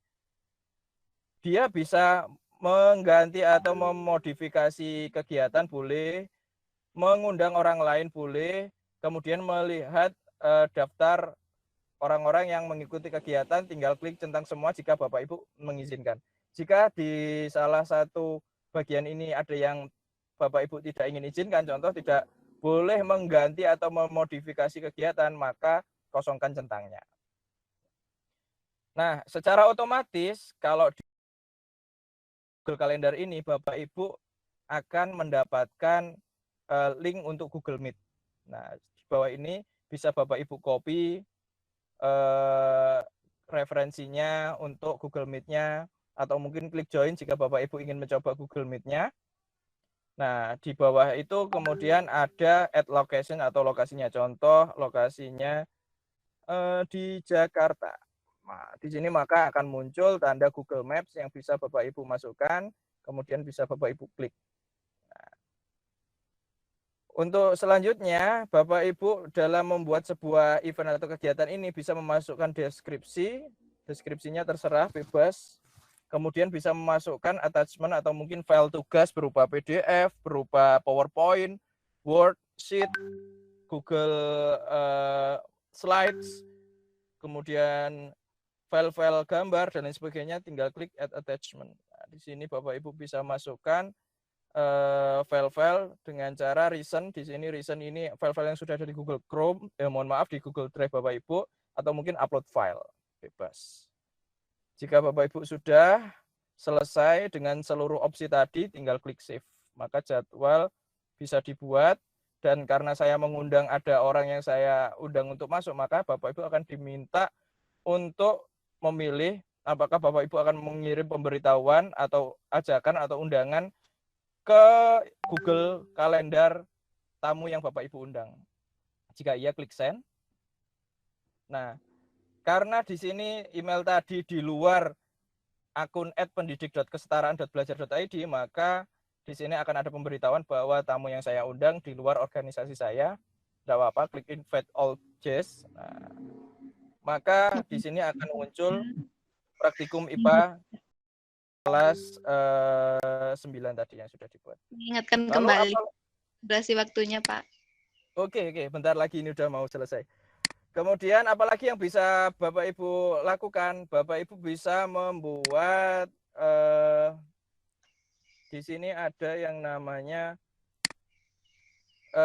Speaker 7: Dia bisa mengganti atau memodifikasi kegiatan boleh, mengundang orang lain boleh, kemudian melihat daftar orang-orang yang mengikuti kegiatan, tinggal klik centang semua jika Bapak Ibu mengizinkan. Jika di salah satu bagian ini ada yang Bapak Ibu tidak ingin izinkan, contoh tidak boleh mengganti atau memodifikasi kegiatan, maka kosongkan centangnya. Nah, secara otomatis kalau di Google Calendar ini Bapak Ibu akan mendapatkan link untuk Google Meet. Nah, di bawah ini bisa Bapak Ibu copy referensinya untuk Google Meet-nya, atau mungkin klik join jika Bapak Ibu ingin mencoba Google Meet-nya. Nah, di bawah itu kemudian ada add location atau lokasinya. Contoh lokasinya di Jakarta. Nah, di sini maka akan muncul tanda Google Maps yang bisa Bapak Ibu masukkan, kemudian bisa Bapak Ibu klik. Nah, untuk selanjutnya, Bapak Ibu dalam membuat sebuah event atau kegiatan ini bisa memasukkan deskripsi, deskripsinya terserah bebas, kemudian bisa memasukkan attachment atau mungkin file tugas berupa PDF, berupa PowerPoint, Word, Sheet, Google Slides, kemudian file-file gambar dan lain sebagainya, tinggal klik add attachment. Nah, di sini Bapak Ibu bisa masukkan file-file dengan cara recent. Di sini recent ini file-file yang sudah ada di Google Chrome, mohon maaf di Google Drive Bapak Ibu, atau mungkin upload file bebas. Jika Bapak Ibu sudah selesai dengan seluruh opsi tadi, tinggal klik save. Maka jadwal bisa dibuat. Dan karena saya mengundang ada orang yang saya undang untuk masuk, maka Bapak Ibu akan diminta untuk memilih apakah Bapak Ibu akan mengirim pemberitahuan atau ajakan atau undangan ke Google Kalender tamu yang Bapak Ibu undang. Jika iya, klik send. Nah, karena di sini email tadi di luar akun @pendidik.kesetaraan.belajar.id, maka di sini akan ada pemberitahuan bahwa tamu yang saya undang di luar organisasi saya. Tidak apa-apa, klik invite all guests. Nah, maka di sini akan muncul praktikum IPA kelas 9 tadi yang sudah dibuat.
Speaker 6: Mengingatkan
Speaker 7: Lalu
Speaker 6: kembali durasi waktunya, Pak.
Speaker 7: Oke, bentar lagi ini udah mau selesai. Kemudian apalagi yang bisa Bapak Ibu lakukan? Bapak Ibu bisa membuat di sini ada yang namanya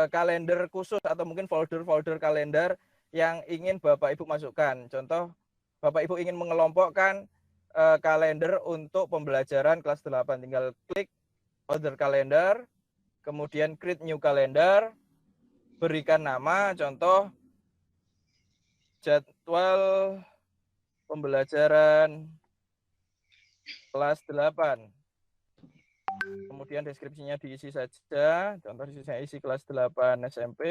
Speaker 7: kalender khusus atau mungkin folder-folder kalender yang ingin Bapak Ibu masukkan. Contoh, Bapak Ibu ingin mengelompokkan kalender untuk pembelajaran kelas 8. Tinggal klik order kalender, kemudian create new calendar, berikan nama, contoh jadwal pembelajaran kelas 8. Kemudian deskripsinya diisi saja, contoh di sini isi kelas 8 SMP.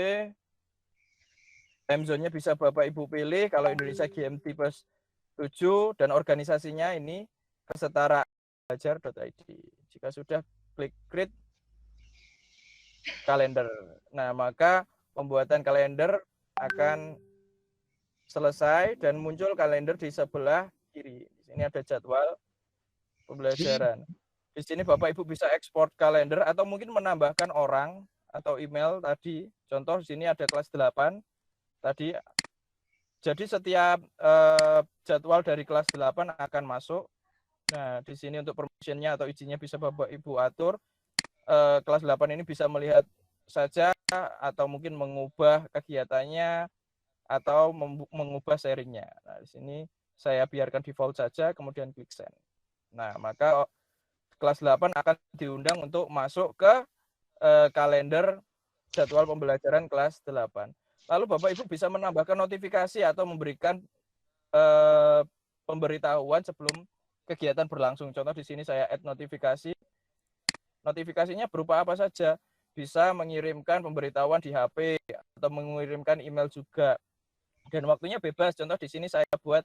Speaker 7: Time zone-nya bisa Bapak Ibu pilih, kalau Indonesia GMT plus 7, dan organisasinya ini kesetaraan belajar.id. Jika sudah, klik create kalender. Nah, maka pembuatan kalender akan selesai dan muncul kalender di sebelah kiri. Di sini ada jadwal pembelajaran. Di sini Bapak Ibu bisa ekspor kalender atau mungkin menambahkan orang atau email tadi. Contoh di sini ada kelas 8 tadi. Jadi setiap jadwal dari kelas 8 akan masuk. Nah, di sini untuk permissionnya atau izinnya bisa Bapak Ibu atur. Kelas 8 ini bisa melihat saja atau mungkin mengubah kegiatannya atau mengubah sharingnya. Nah, di sini saya biarkan default saja, kemudian klik send. Nah, maka kelas 8 akan diundang untuk masuk ke kalender jadwal pembelajaran kelas 8. Lalu Bapak Ibu bisa menambahkan notifikasi atau memberikan pemberitahuan sebelum kegiatan berlangsung. Contoh di sini saya add notifikasi. Notifikasinya berupa apa saja? Bisa mengirimkan pemberitahuan di HP atau mengirimkan email juga. Dan waktunya bebas. Contoh di sini saya buat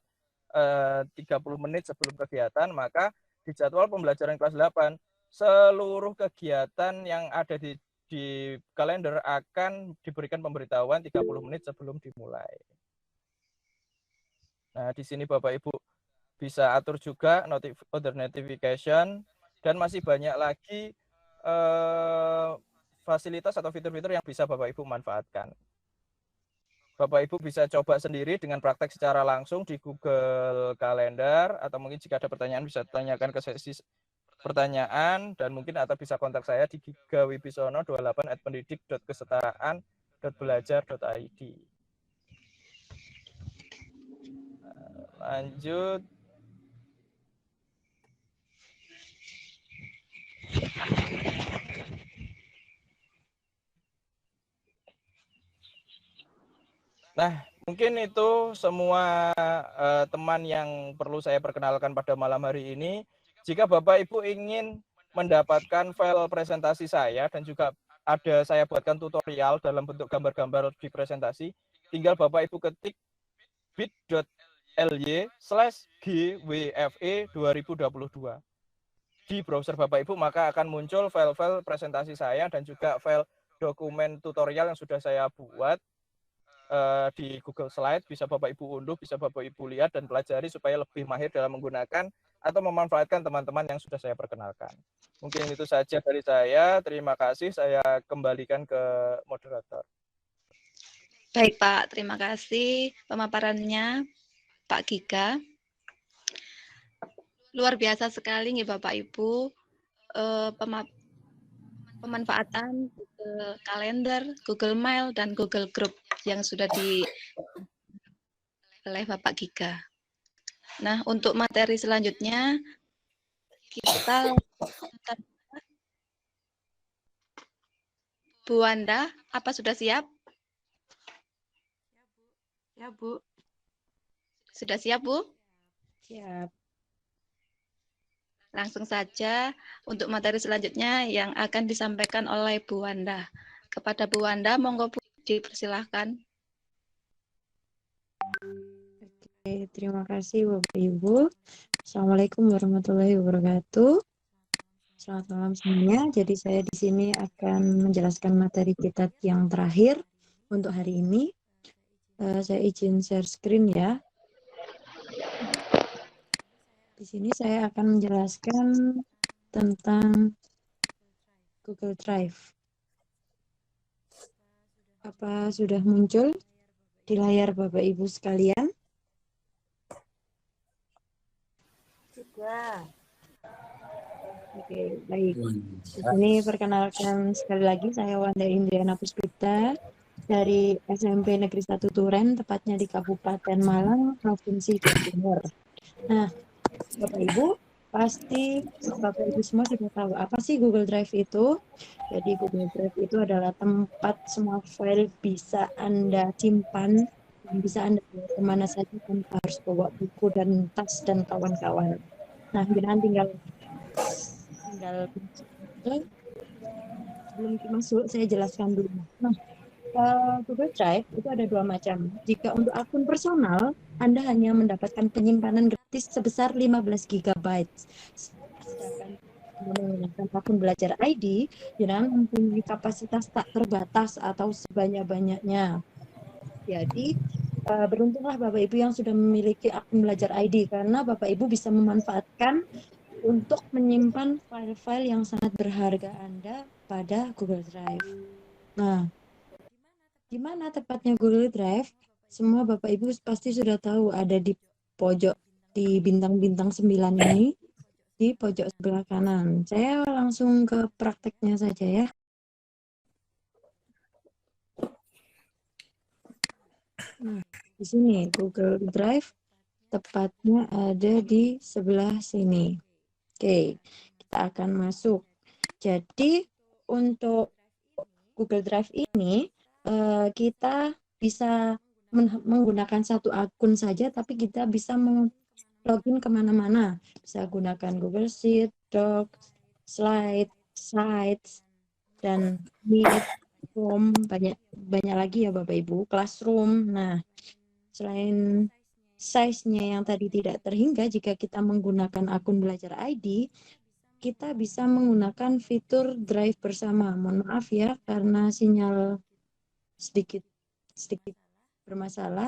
Speaker 7: 30 menit sebelum kegiatan, maka di jadwal pembelajaran kelas 8 seluruh kegiatan yang ada di kalender akan diberikan pemberitahuan 30 menit sebelum dimulai. Nah, di sini Bapak Ibu bisa atur juga order notification, dan masih banyak lagi fasilitas atau fitur-fitur yang bisa Bapak Ibu manfaatkan. Bapak Ibu bisa coba sendiri dengan praktek secara langsung di Google Calendar, atau mungkin jika ada pertanyaan bisa tanyakan ke sesi pertanyaan, dan mungkin atau bisa kontak saya di gigawibisono28@pendidik.kesetaraan.belajar.id. Lanjut. Nah, Mungkin itu semua teman yang perlu saya perkenalkan pada malam hari ini. Jika Bapak Ibu ingin mendapatkan file presentasi saya dan juga ada saya buatkan tutorial dalam bentuk gambar-gambar di presentasi, tinggal Bapak Ibu ketik bit.ly/gwfe2022 di browser Bapak Ibu, maka akan muncul file-file presentasi saya dan juga file dokumen tutorial yang sudah saya buat di Google Slide. Bisa Bapak Ibu unduh, bisa Bapak Ibu lihat dan pelajari supaya lebih mahir dalam menggunakan atau memanfaatkan teman-teman yang sudah saya perkenalkan. Mungkin itu saja dari saya. Terima kasih. Saya kembalikan ke moderator.
Speaker 6: Baik Pak, terima kasih pemaparannya Pak Giga. Luar biasa sekali nih Bapak Ibu, pemanfaatan Google Calendar, Google Mail, dan Google Group yang sudah oleh Bapak Giga. Nah, untuk materi selanjutnya, kita Bu Wanda, apa sudah siap?
Speaker 1: Ya, Bu.
Speaker 6: Sudah siap, Bu?
Speaker 1: Siap.
Speaker 6: Langsung saja untuk materi selanjutnya yang akan disampaikan oleh Bu Wanda. Kepada Bu Wanda, monggo Bu, dipersilahkan.
Speaker 1: Oke, terima kasih Bapak Ibu. Assalamualaikum warahmatullahi wabarakatuh. Selamat malam semuanya. Jadi saya di sini akan menjelaskan materi kita yang terakhir untuk hari ini. Saya izin share screen ya. Di sini saya akan menjelaskan tentang Google Drive. Apa sudah muncul di layar Bapak Ibu sekalian?
Speaker 4: Sudah.
Speaker 1: Oke, baik. Di sini perkenalkan sekali lagi saya Wanda Indriana Puspita dari SMP Negeri 1 Turen, tepatnya di Kabupaten Malang, Provinsi Jawa Timur. Nah, Bapak Ibu, pasti Bapak Ibu semua sudah tahu apa sih Google Drive itu. Jadi Google Drive itu adalah tempat semua file bisa Anda simpan, yang bisa Anda bawa kemana saja tanpa harus bawa buku dan tas dan kawan-kawan. Nah, jangan tinggal sebelum masuk saya jelaskan dulu. Nah, Google Drive itu ada dua macam. Jika untuk akun personal, Anda hanya mendapatkan penyimpanan gratis sebesar 15 GB. Sedangkan menggunakan akun belajar ID, jangan mempunyai kapasitas tak terbatas atau sebanyak-banyaknya. Jadi, beruntunglah Bapak Ibu yang sudah memiliki akun belajar ID, karena Bapak Ibu bisa memanfaatkan untuk menyimpan file-file yang sangat berharga Anda pada Google Drive. Nah, di mana tepatnya Google Drive? Semua Bapak Ibu pasti sudah tahu ada di pojok, di bintang-bintang 9 ini, di pojok sebelah kanan. Saya langsung ke prakteknya saja ya. Nah, di sini Google Drive tepatnya ada di sebelah sini. Oke, kita akan masuk. Jadi untuk Google Drive ini kita bisa menggunakan satu akun saja, tapi kita bisa login kemana-mana. Bisa gunakan Google Sheet, Docs, Slide, Sites, dan Meet, Zoom, banyak lagi ya Bapak Ibu, Classroom. Nah, selain size-nya yang tadi tidak terhingga, jika kita menggunakan akun belajar ID, kita bisa menggunakan fitur Drive bersama. Mohon maaf ya, karena sinyal sedikit bermasalah,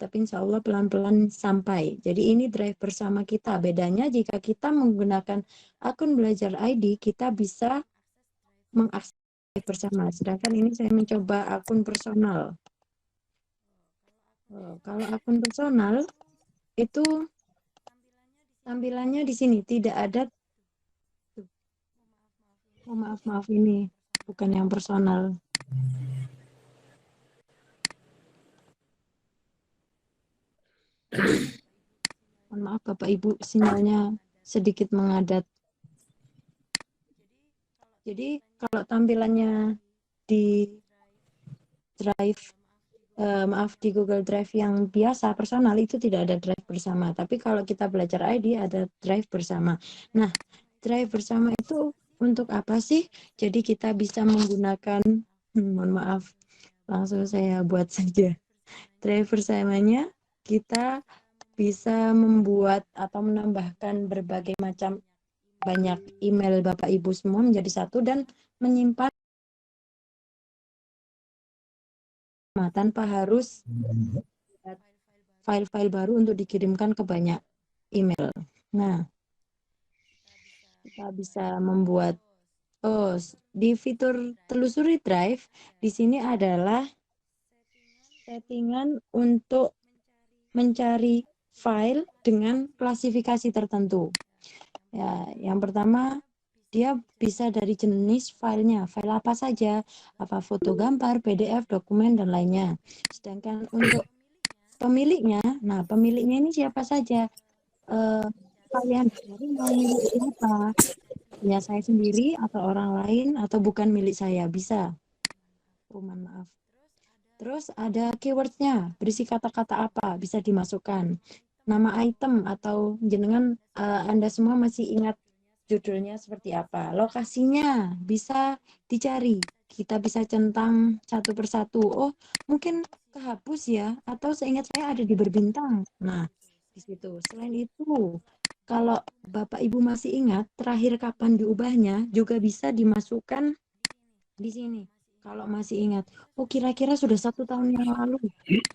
Speaker 1: tapi insya Allah pelan-pelan sampai. Jadi ini Drive bersama kita. Bedanya jika kita menggunakan akun belajar ID, kita bisa mengakses Drive bersama. Sedangkan ini saya mencoba akun personal. Kalau akun personal itu tampilannya di sini tidak ada. Oh, maaf ini bukan yang personal. Mohon maaf Bapak Ibu, sinyalnya sedikit mengadat. Jadi kalau tampilannya di Drive maaf, di Google Drive yang biasa personal itu tidak ada drive bersama. Tapi kalau kita belajar ID ada drive bersama. Nah, drive bersama itu untuk apa sih? Jadi kita bisa menggunakan, mohon maaf, langsung saya buat saja. Drive bersamanya kita bisa membuat atau menambahkan berbagai macam banyak email Bapak Ibu semua menjadi satu dan menyimpan tanpa harus file-file baru untuk dikirimkan ke banyak email. Nah, kita bisa membuat di fitur telusuri drive di sini adalah settingan untuk mencari file dengan klasifikasi tertentu. Ya, yang pertama dia bisa dari jenis filenya, file apa saja, apa foto, gambar, PDF, dokumen, dan lainnya. Sedangkan untuk pemiliknya, nah pemiliknya ini siapa saja? Kalian sendiri mau milik siapa? Ya saya sendiri atau orang lain atau bukan milik saya, bisa. Mohon maaf. Terus ada keywordnya, berisi kata-kata apa, bisa dimasukkan. Nama item atau jenengan Anda semua masih ingat judulnya seperti apa. Lokasinya bisa dicari. Kita bisa centang satu persatu. Oh, mungkin kehapus ya. Atau seingat saya ada di berbintang. Nah, di situ. Selain itu, kalau Bapak Ibu masih ingat, terakhir kapan diubahnya juga bisa dimasukkan di sini. Kalau masih ingat. Oh, kira-kira sudah 1 tahun yang lalu.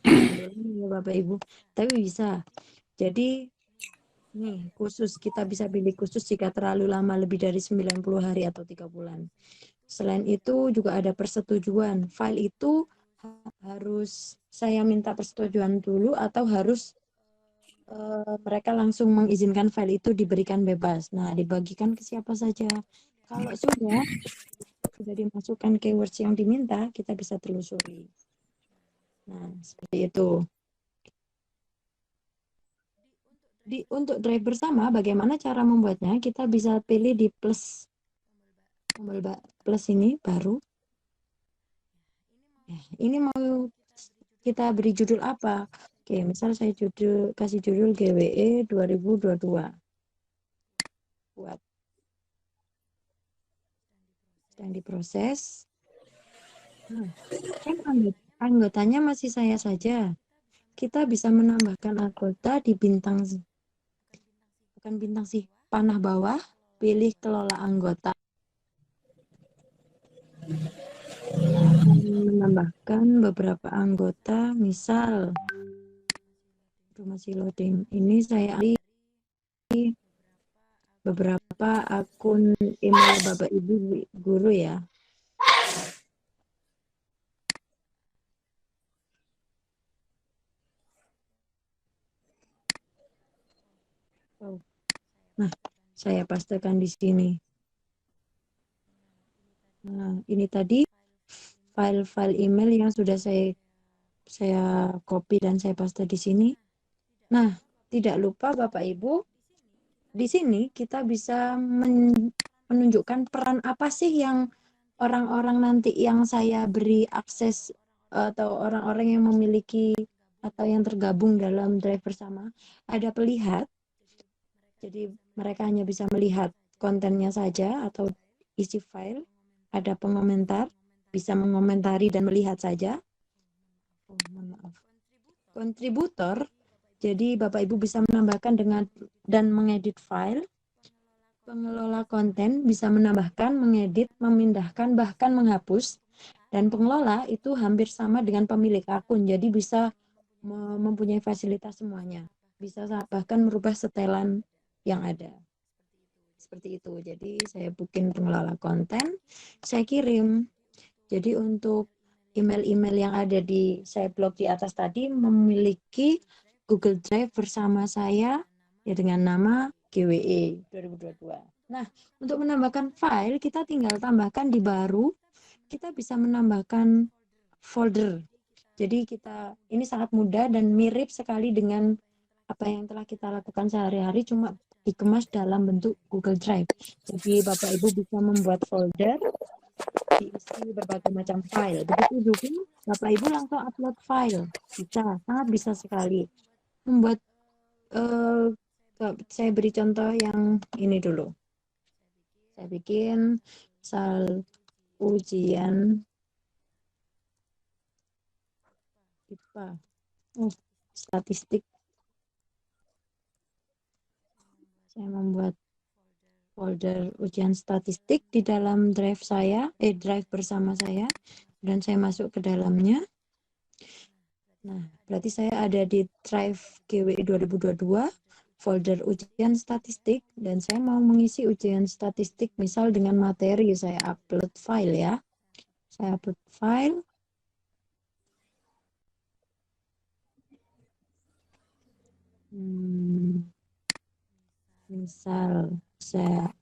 Speaker 1: Ya, Bapak Ibu. Tapi bisa. Jadi nih, khusus kita bisa pilih khusus jika terlalu lama lebih dari 90 hari atau 3 bulan. Selain itu juga ada persetujuan. File itu harus saya minta persetujuan dulu atau harus mereka langsung mengizinkan file itu diberikan bebas. Nah, dibagikan ke siapa saja. Kalau sudah dimasukkan keywords yang diminta, kita bisa telusuri. Nah, seperti itu. Untuk drive bersama, bagaimana cara membuatnya? Kita bisa pilih di plus, tombol plus ini baru. Ini mau kita beri judul apa? Oke, misal saya kasih judul GWE 2022. Buat. Sedang diproses. Kan anggotanya masih saya saja. Kita bisa menambahkan anggota di bintang, bukan bintang sih, panah bawah, pilih kelola anggota. Menambahkan beberapa anggota, misal masih loading. Ini saya beberapa akun email Bapak Ibu guru ya. Nah, saya pastekan di sini. Nah, ini tadi file-file email yang sudah saya copy dan saya paste di sini. Nah, tidak lupa Bapak Ibu, di sini kita bisa menunjukkan peran apa sih yang orang-orang nanti yang saya beri akses atau orang-orang yang memiliki atau yang tergabung dalam drive bersama. Ada pelihat, jadi mereka hanya bisa melihat kontennya saja atau isi file. Ada pengomentar, bisa mengomentari dan melihat saja. Oh, mohon maaf. Kontributor, jadi Bapak Ibu bisa menambahkan dan mengedit file. Pengelola konten bisa menambahkan, mengedit, memindahkan, bahkan menghapus. Dan pengelola itu hampir sama dengan pemilik akun, jadi bisa mempunyai fasilitas semuanya. Bisa bahkan merubah setelan yang ada. Seperti itu. Jadi saya bikin pengelola konten, saya kirim. Jadi untuk email-email yang ada di saya blog di atas tadi memiliki Google Drive bersama saya ya dengan nama GWE 2022. Nah, untuk menambahkan file kita tinggal tambahkan di baru. Kita bisa menambahkan folder. Jadi ini sangat mudah dan mirip sekali dengan apa yang telah kita lakukan sehari-hari, cuma dikemas dalam bentuk Google Drive. Jadi Bapak Ibu bisa membuat folder diisi berbagai macam file. Begitu juga Bapak Ibu langsung upload file. Bisa, sangat bisa sekali. Membuat saya beri contoh yang ini dulu. Saya bikin misal ujian IPA. Statistik. Saya membuat folder ujian statistik di dalam drive saya, drive bersama saya, dan saya masuk ke dalamnya. Nah, berarti saya ada di drive GWI 2022, folder ujian statistik, dan saya mau mengisi ujian statistik, misal dengan materi, saya upload file ya. Saya upload file. Misal saya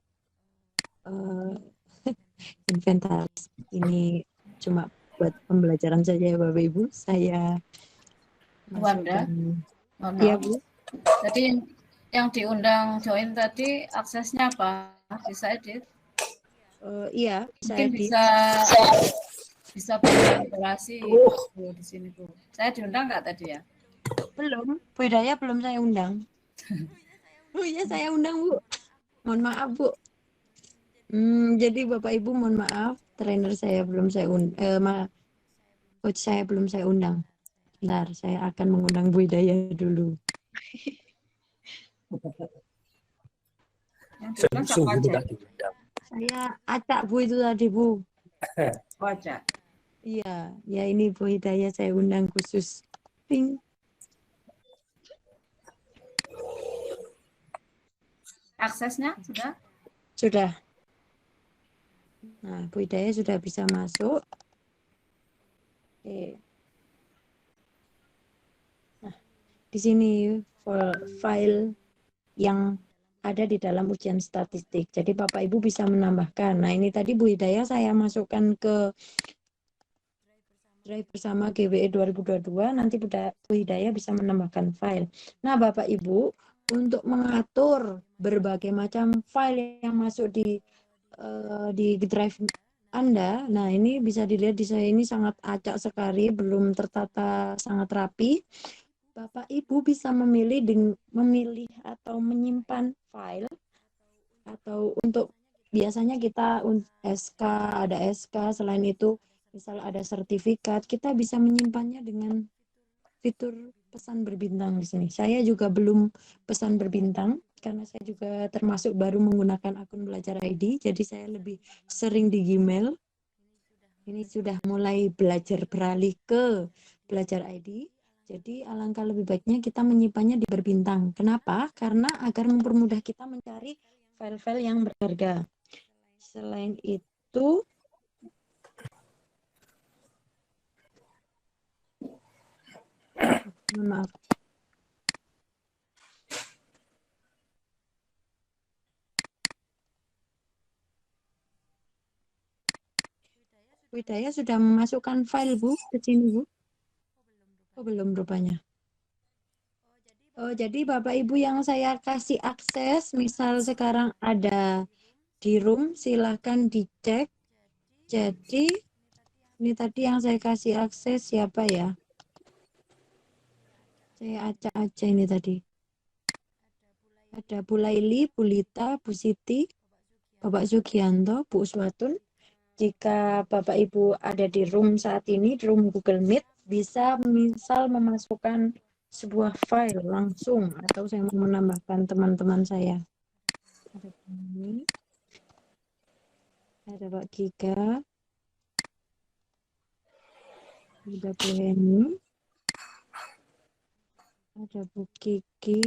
Speaker 1: inventaris, ini cuma buat pembelajaran saja ya Bapak Ibu. Saya
Speaker 2: Wanda,
Speaker 1: masukkan. Iya Bu.
Speaker 2: Tadi yang diundang join tadi aksesnya apa? Bisa edit?
Speaker 1: Iya, bisa
Speaker 2: Mungkin
Speaker 1: edit.
Speaker 2: bisa berkolaborasi di sini Bu. Saya diundang nggak tadi ya?
Speaker 1: Belum, Bu Hidayah belum saya undang. Oh iya saya undang Bu. Mohon maaf Bu. Jadi Bapak Ibu mohon maaf, trainer saya belum saya coach saya belum saya undang. Bentar, saya akan mengundang Bu Hidayah dulu. Saya acak Bu itu tadi Bu.
Speaker 2: Acak.
Speaker 1: Iya, ya ini Bu Hidayah saya undang khusus. Ping.
Speaker 2: Aksesnya sudah?
Speaker 1: Sudah. Nah, Bu Hidayah sudah bisa masuk. Oke. Nah, di sini file yang ada di dalam ujian statistik. Jadi Bapak Ibu bisa menambahkan. Nah, ini tadi Bu Hidayah saya masukkan ke drive bersama GWE 2022, nanti Bu Hidayah bisa menambahkan file. Nah, Bapak Ibu, untuk mengatur berbagai macam file yang masuk di drive Anda, nah ini bisa dilihat di saya ini sangat acak sekali, belum tertata sangat rapi. Bapak Ibu bisa memilih atau menyimpan file, atau untuk biasanya kita SK, ada SK, selain itu misal ada sertifikat, kita bisa menyimpannya dengan fitur pesan berbintang di sini. Saya juga belum pesan berbintang karena saya juga termasuk baru menggunakan akun Belajar ID, jadi saya lebih sering di Gmail. Ini sudah mulai belajar beralih ke Belajar ID. Jadi alangkah lebih baiknya kita menyimpannya di berbintang. Kenapa? Karena agar mempermudah kita mencari file-file yang berharga. Selain itu, maaf. Bu Hidayah sudah memasukkan file Bu ke sini Bu? Oh belum rupanya. Oh jadi Bapak Ibu yang saya kasih akses, misal sekarang ada di room, silahkan dicek. Jadi ini tadi yang saya kasih akses siapa ya? Saya acak aja ini tadi. Ada Bu Laili, Bu Lita, Bu Siti, Bapak Sugianto, Bu Uswatun. Jika Bapak Ibu ada di room saat ini, di room Google Meet, bisa misal memasukkan sebuah file langsung, atau saya mau menambahkan teman-teman saya. Ada ini, ada Pak Giga, ada Bu Heni, ada Bu Kiki,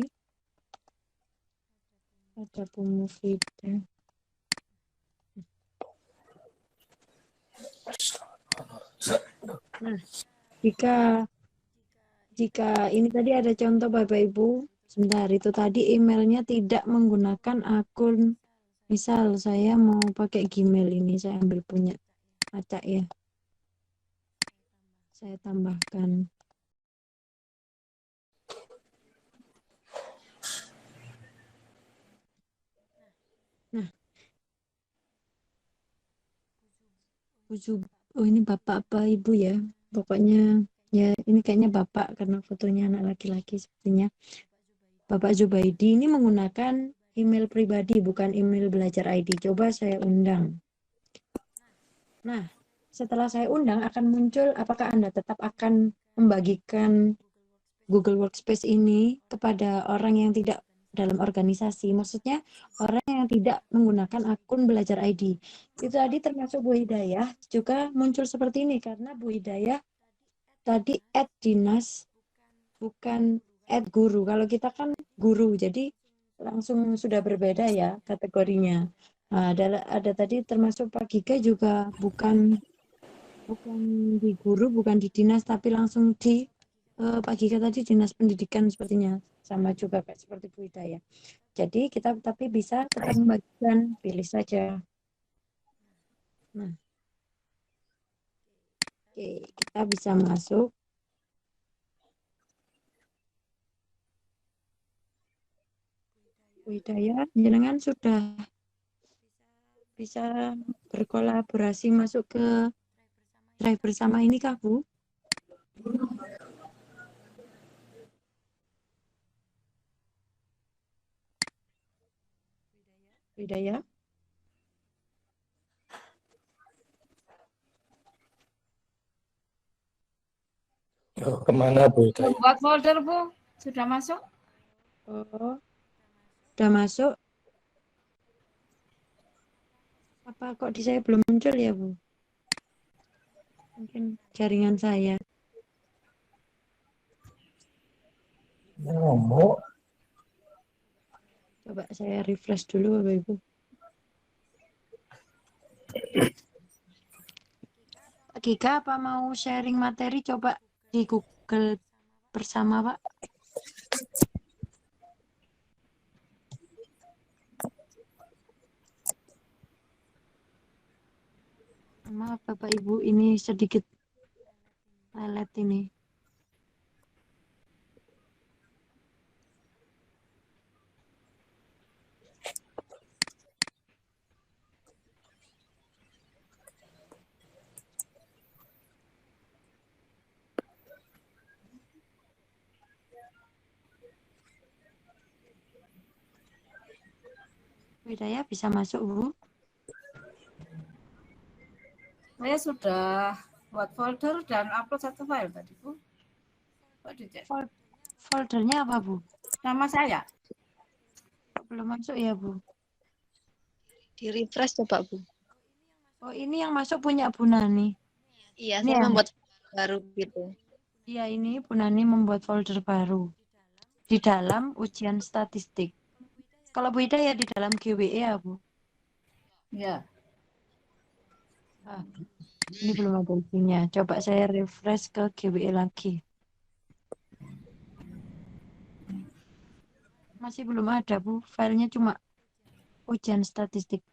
Speaker 1: ada Bu Mufidah. Nah, jika ini tadi ada contoh Bapak Ibu, sebentar itu tadi emailnya tidak menggunakan akun, misal saya mau pakai Gmail ini, saya ambil punya acak ya, saya tambahkan. Nah, oh ini Bapak apa Ibu ya, pokoknya ya ini kayaknya Bapak karena fotonya anak laki-laki sepertinya. Bapak Zubaidi ini menggunakan email pribadi bukan email belajar ID. Coba saya undang. Nah, setelah saya undang akan muncul apakah Anda tetap akan membagikan Google Workspace ini kepada orang yang tidak dalam organisasi, maksudnya orang yang tidak menggunakan akun belajar ID. Itu tadi termasuk Bu Hidayah juga muncul seperti ini karena Bu Hidayah tadi @dinas bukan @guru. Kalau kita kan guru, jadi langsung sudah berbeda ya kategorinya. Nah, ada tadi termasuk Pak Giga juga bukan di guru, bukan di dinas, tapi langsung di Pak Giga tadi dinas pendidikan sepertinya sama juga kayak seperti Bu Hidayah. Jadi kita tapi bisa tetap membagikan, pilih saja. Nah, oke, kita bisa masuk. Bu Hidayah, jenengan sudah bisa berkolaborasi masuk ke drive bersama ini kah, Bu? Hidayah?
Speaker 7: Oh, kemana Bu?
Speaker 2: Membuat folder, Bu. Sudah masuk?
Speaker 1: Oh, sudah masuk. Apa kok di saya belum muncul ya, Bu? Mungkin jaringan saya.
Speaker 7: Ngomong.
Speaker 1: Coba saya refresh dulu, Bapak Ibu. Pak Giga, apa mau sharing materi? Coba di Google bersama, Pak. Maaf, Bapak Ibu, ini sedikit lelet ini. Hidayah bisa masuk, Bu?
Speaker 2: Saya sudah buat folder dan upload satu file tadi, Bu. Kok dicek?
Speaker 1: Foldernya apa, Bu?
Speaker 2: Nama saya.
Speaker 1: Kok belum masuk ya, Bu?
Speaker 6: Di refresh coba Bu.
Speaker 1: Oh, ini yang masuk punya Bu Nani.
Speaker 6: Iya,
Speaker 1: Ini
Speaker 6: saya
Speaker 1: ya?
Speaker 6: membuat baru gitu.
Speaker 1: Iya, ini Bu Nani membuat folder baru. Di dalam ujian statistik. Kalau Bu Ida ya di dalam GWE ya, Bu?
Speaker 2: Ya.
Speaker 1: Ah, ini belum ada isinya. Coba saya refresh ke GWE lagi. Masih belum ada, Bu. Filenya cuma ujian statistik.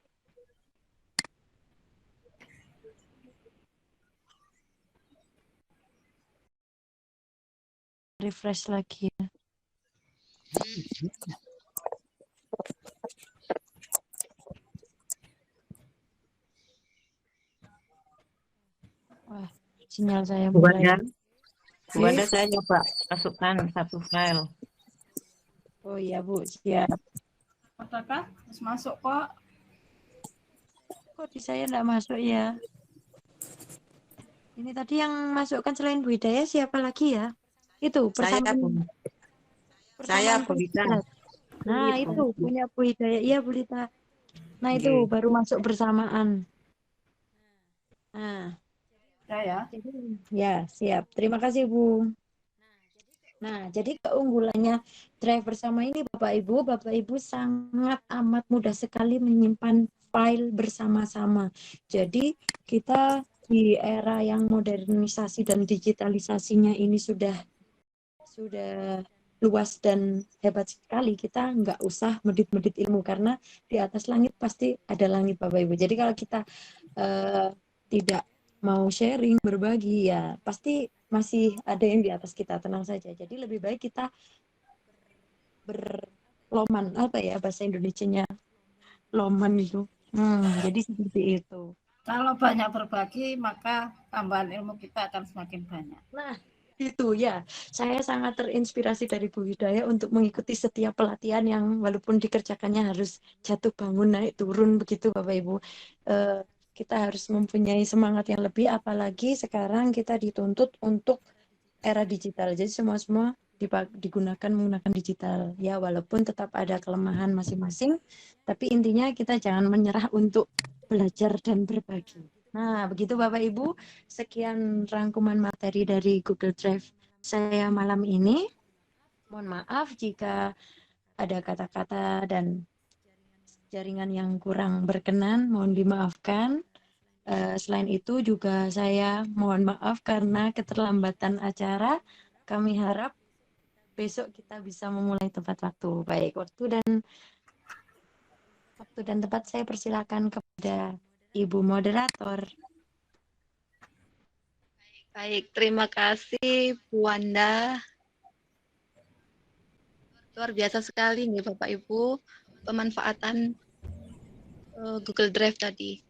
Speaker 1: Refresh lagi ya. Wah, sinyal saya mulai.
Speaker 4: Buatnya saya coba masukkan satu file.
Speaker 1: Oh iya, Bu, siap.
Speaker 2: Apakah harus masuk kok?
Speaker 1: Kok di saya enggak masuk ya? Ini tadi yang masukkan selain Bu Hidayah siapa lagi ya? Itu
Speaker 4: Saya, Bu. Saya, Bu Lita.
Speaker 1: Nah, itu punya Bu Hidayah. Iya, Bu Lita. Nah, itu baru masuk bersamaan. Nah,
Speaker 2: Ya.
Speaker 1: ya, siap. Terima kasih, Bu. Nah, jadi keunggulannya drive bersama ini Bapak Ibu sangat amat mudah sekali menyimpan file bersama-sama. Jadi kita di era yang modernisasi dan digitalisasinya ini sudah luas dan hebat sekali. Kita nggak usah medit-medit ilmu karena di atas langit pasti ada langit Bapak Ibu. Jadi kalau kita tidak mau sharing, berbagi, ya pasti masih ada yang di atas kita, tenang saja. Jadi lebih baik kita berloman, apa ya bahasa Indonesianya, loman itu. Jadi seperti itu.
Speaker 2: Kalau banyak berbagi, maka tambahan ilmu kita akan semakin banyak.
Speaker 1: Nah, itu ya. Saya sangat terinspirasi dari Bu Hidayah untuk mengikuti setiap pelatihan yang walaupun dikerjakannya harus jatuh bangun, naik turun begitu Bapak Ibu. Kita harus mempunyai semangat yang lebih, apalagi sekarang kita dituntut untuk era digital. Jadi semua digunakan menggunakan digital. Ya, walaupun tetap ada kelemahan masing-masing, tapi intinya kita jangan menyerah untuk belajar dan berbagi. Nah, begitu Bapak Ibu, sekian rangkuman materi dari Google Drive saya malam ini. Mohon maaf jika ada kata-kata dan jaringan yang kurang berkenan, mohon dimaafkan. Selain itu juga saya mohon maaf karena keterlambatan acara. Kami harap besok kita bisa memulai tepat waktu. Baik, waktu dan tempat saya persilakan kepada Ibu Moderator.
Speaker 6: Baik, terima kasih Bu Wanda. Luar biasa sekali nih Bapak Ibu pemanfaatan Google Drive tadi.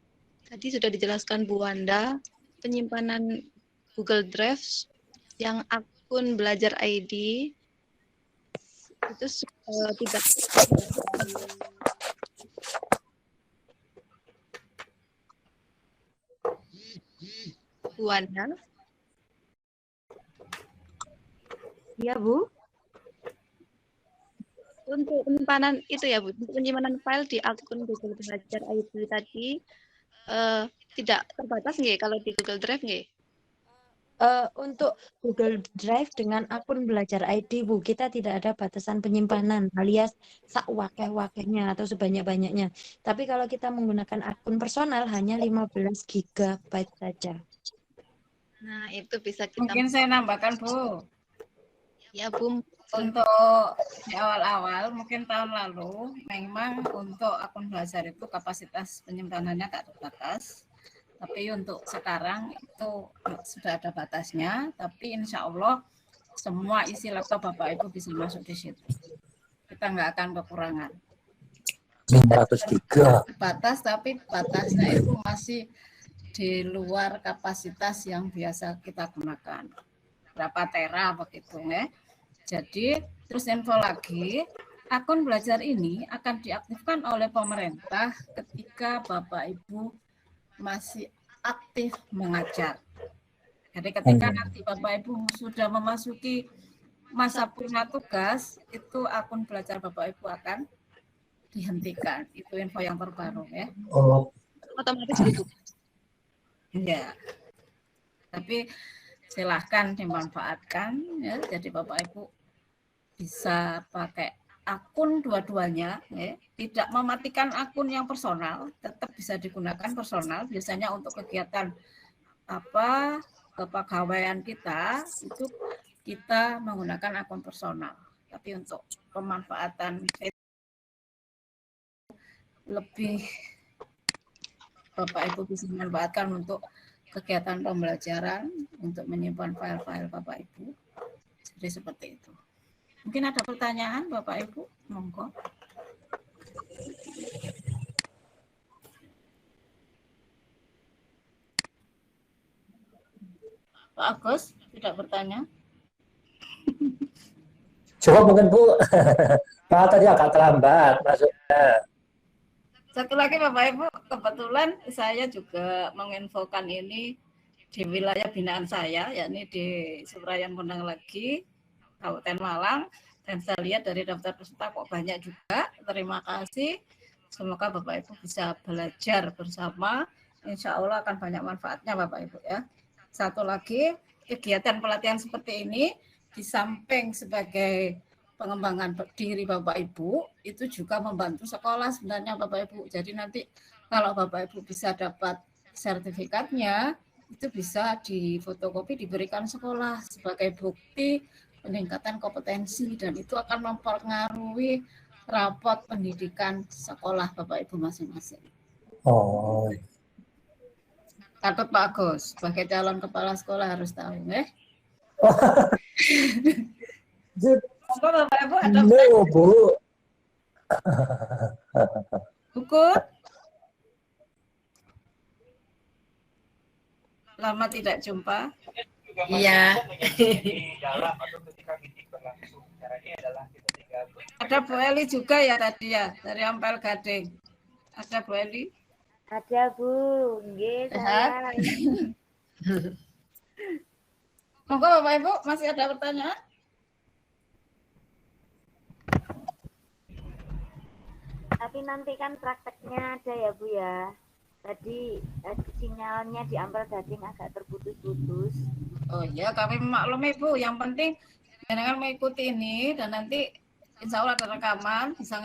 Speaker 6: Tadi sudah dijelaskan Bu Wanda, penyimpanan Google Drive yang akun belajar ID itu tidak Bu Wanda.
Speaker 1: Iya, Bu.
Speaker 6: Untuk penyimpanan itu ya Bu, untuk penyimpanan file di akun Google Belajar ID tadi tidak terbatas nggih kalau di Google Drive nggih?
Speaker 1: Untuk Google Drive dengan akun belajar ID, Bu, kita tidak ada batasan penyimpanan alias sak wakeh-wakehnya atau sebanyak-banyaknya. Tapi kalau kita menggunakan akun personal hanya 15 GB saja.
Speaker 6: Nah, itu bisa kita
Speaker 2: Mungkin saya nambahkan, Bu.
Speaker 6: ya, Bu.
Speaker 2: Untuk di awal-awal, mungkin tahun lalu, memang untuk akun belajar itu kapasitas penyimpanannya tak terbatas. Tapi untuk sekarang itu sudah ada batasnya. Tapi insya Allah semua isi laptop Bapak Ibu bisa masuk di situ. Kita nggak akan kekurangan.
Speaker 8: 500 giga.
Speaker 2: Batas, tapi batasnya itu masih di luar kapasitas yang biasa kita gunakan. Berapa tera begitu ya. Jadi, terus info lagi, akun belajar ini akan diaktifkan oleh pemerintah ketika Bapak Ibu masih aktif mengajar. Jadi ketika nanti Bapak Ibu sudah memasuki masa purna tugas, itu akun belajar Bapak Ibu akan dihentikan. Itu info yang terbaru ya.
Speaker 8: Oh.
Speaker 6: Otomatis gitu.
Speaker 2: Ya. Tapi silahkan dimanfaatkan ya. Jadi Bapak Ibu bisa pakai akun dua-duanya ya. Tidak mematikan akun yang personal, tetap bisa digunakan personal biasanya untuk kegiatan kepegawaian kita itu kita menggunakan akun personal. Tapi untuk pemanfaatan lebih Bapak Ibu bisa memanfaatkan untuk kegiatan pembelajaran, untuk menyimpan file-file Bapak Ibu. Jadi seperti itu. Mungkin ada pertanyaan Bapak Ibu, monggo. Pak Agus tidak bertanya?
Speaker 8: Coba mungkin Bu, Pak tadi agak terlambat masuknya.
Speaker 2: Satu lagi Bapak Ibu, kebetulan saya juga menginfokan ini di wilayah binaan saya, yakni di Sebrayan Kondang Lagi, Kabupaten Malang, dan saya lihat dari daftar peserta kok banyak juga. Terima kasih. Semoga Bapak Ibu bisa belajar bersama. Insya Allah akan banyak manfaatnya Bapak Ibu ya. Satu lagi, kegiatan pelatihan seperti ini di samping sebagai pengembangan diri Bapak Ibu, itu juga membantu sekolah sebenarnya Bapak Ibu. Jadi nanti kalau Bapak Ibu bisa dapat sertifikatnya, itu bisa difotokopi diberikan sekolah sebagai bukti peningkatan kompetensi, dan itu akan mempengaruhi rapot pendidikan sekolah Bapak Ibu masing-masing.
Speaker 8: Oh.
Speaker 2: Takut Pak Agus, sebagai calon kepala sekolah harus tahu ya. Bapak Ibu ada
Speaker 8: Bu.
Speaker 2: Hukum? lama tidak jumpa.
Speaker 3: Iya.
Speaker 2: Ada Bu Eli juga ya tadi ya, dari Ampel Gading. Ada Bu Eli?
Speaker 9: Ada Bu, nggih
Speaker 2: Sehat?
Speaker 9: saya.
Speaker 2: Monggo Bapak Ibu, masih ada pertanyaan?
Speaker 9: Tapi nanti kan prakteknya ada ya Bu ya. Tadi sinyalnya di Ampel Gading agak terputus-putus.
Speaker 2: Oh iya, kami maklumi Bu. Yang penting jenengan mengikuti ini dan nanti insya Allah ada rekaman bisa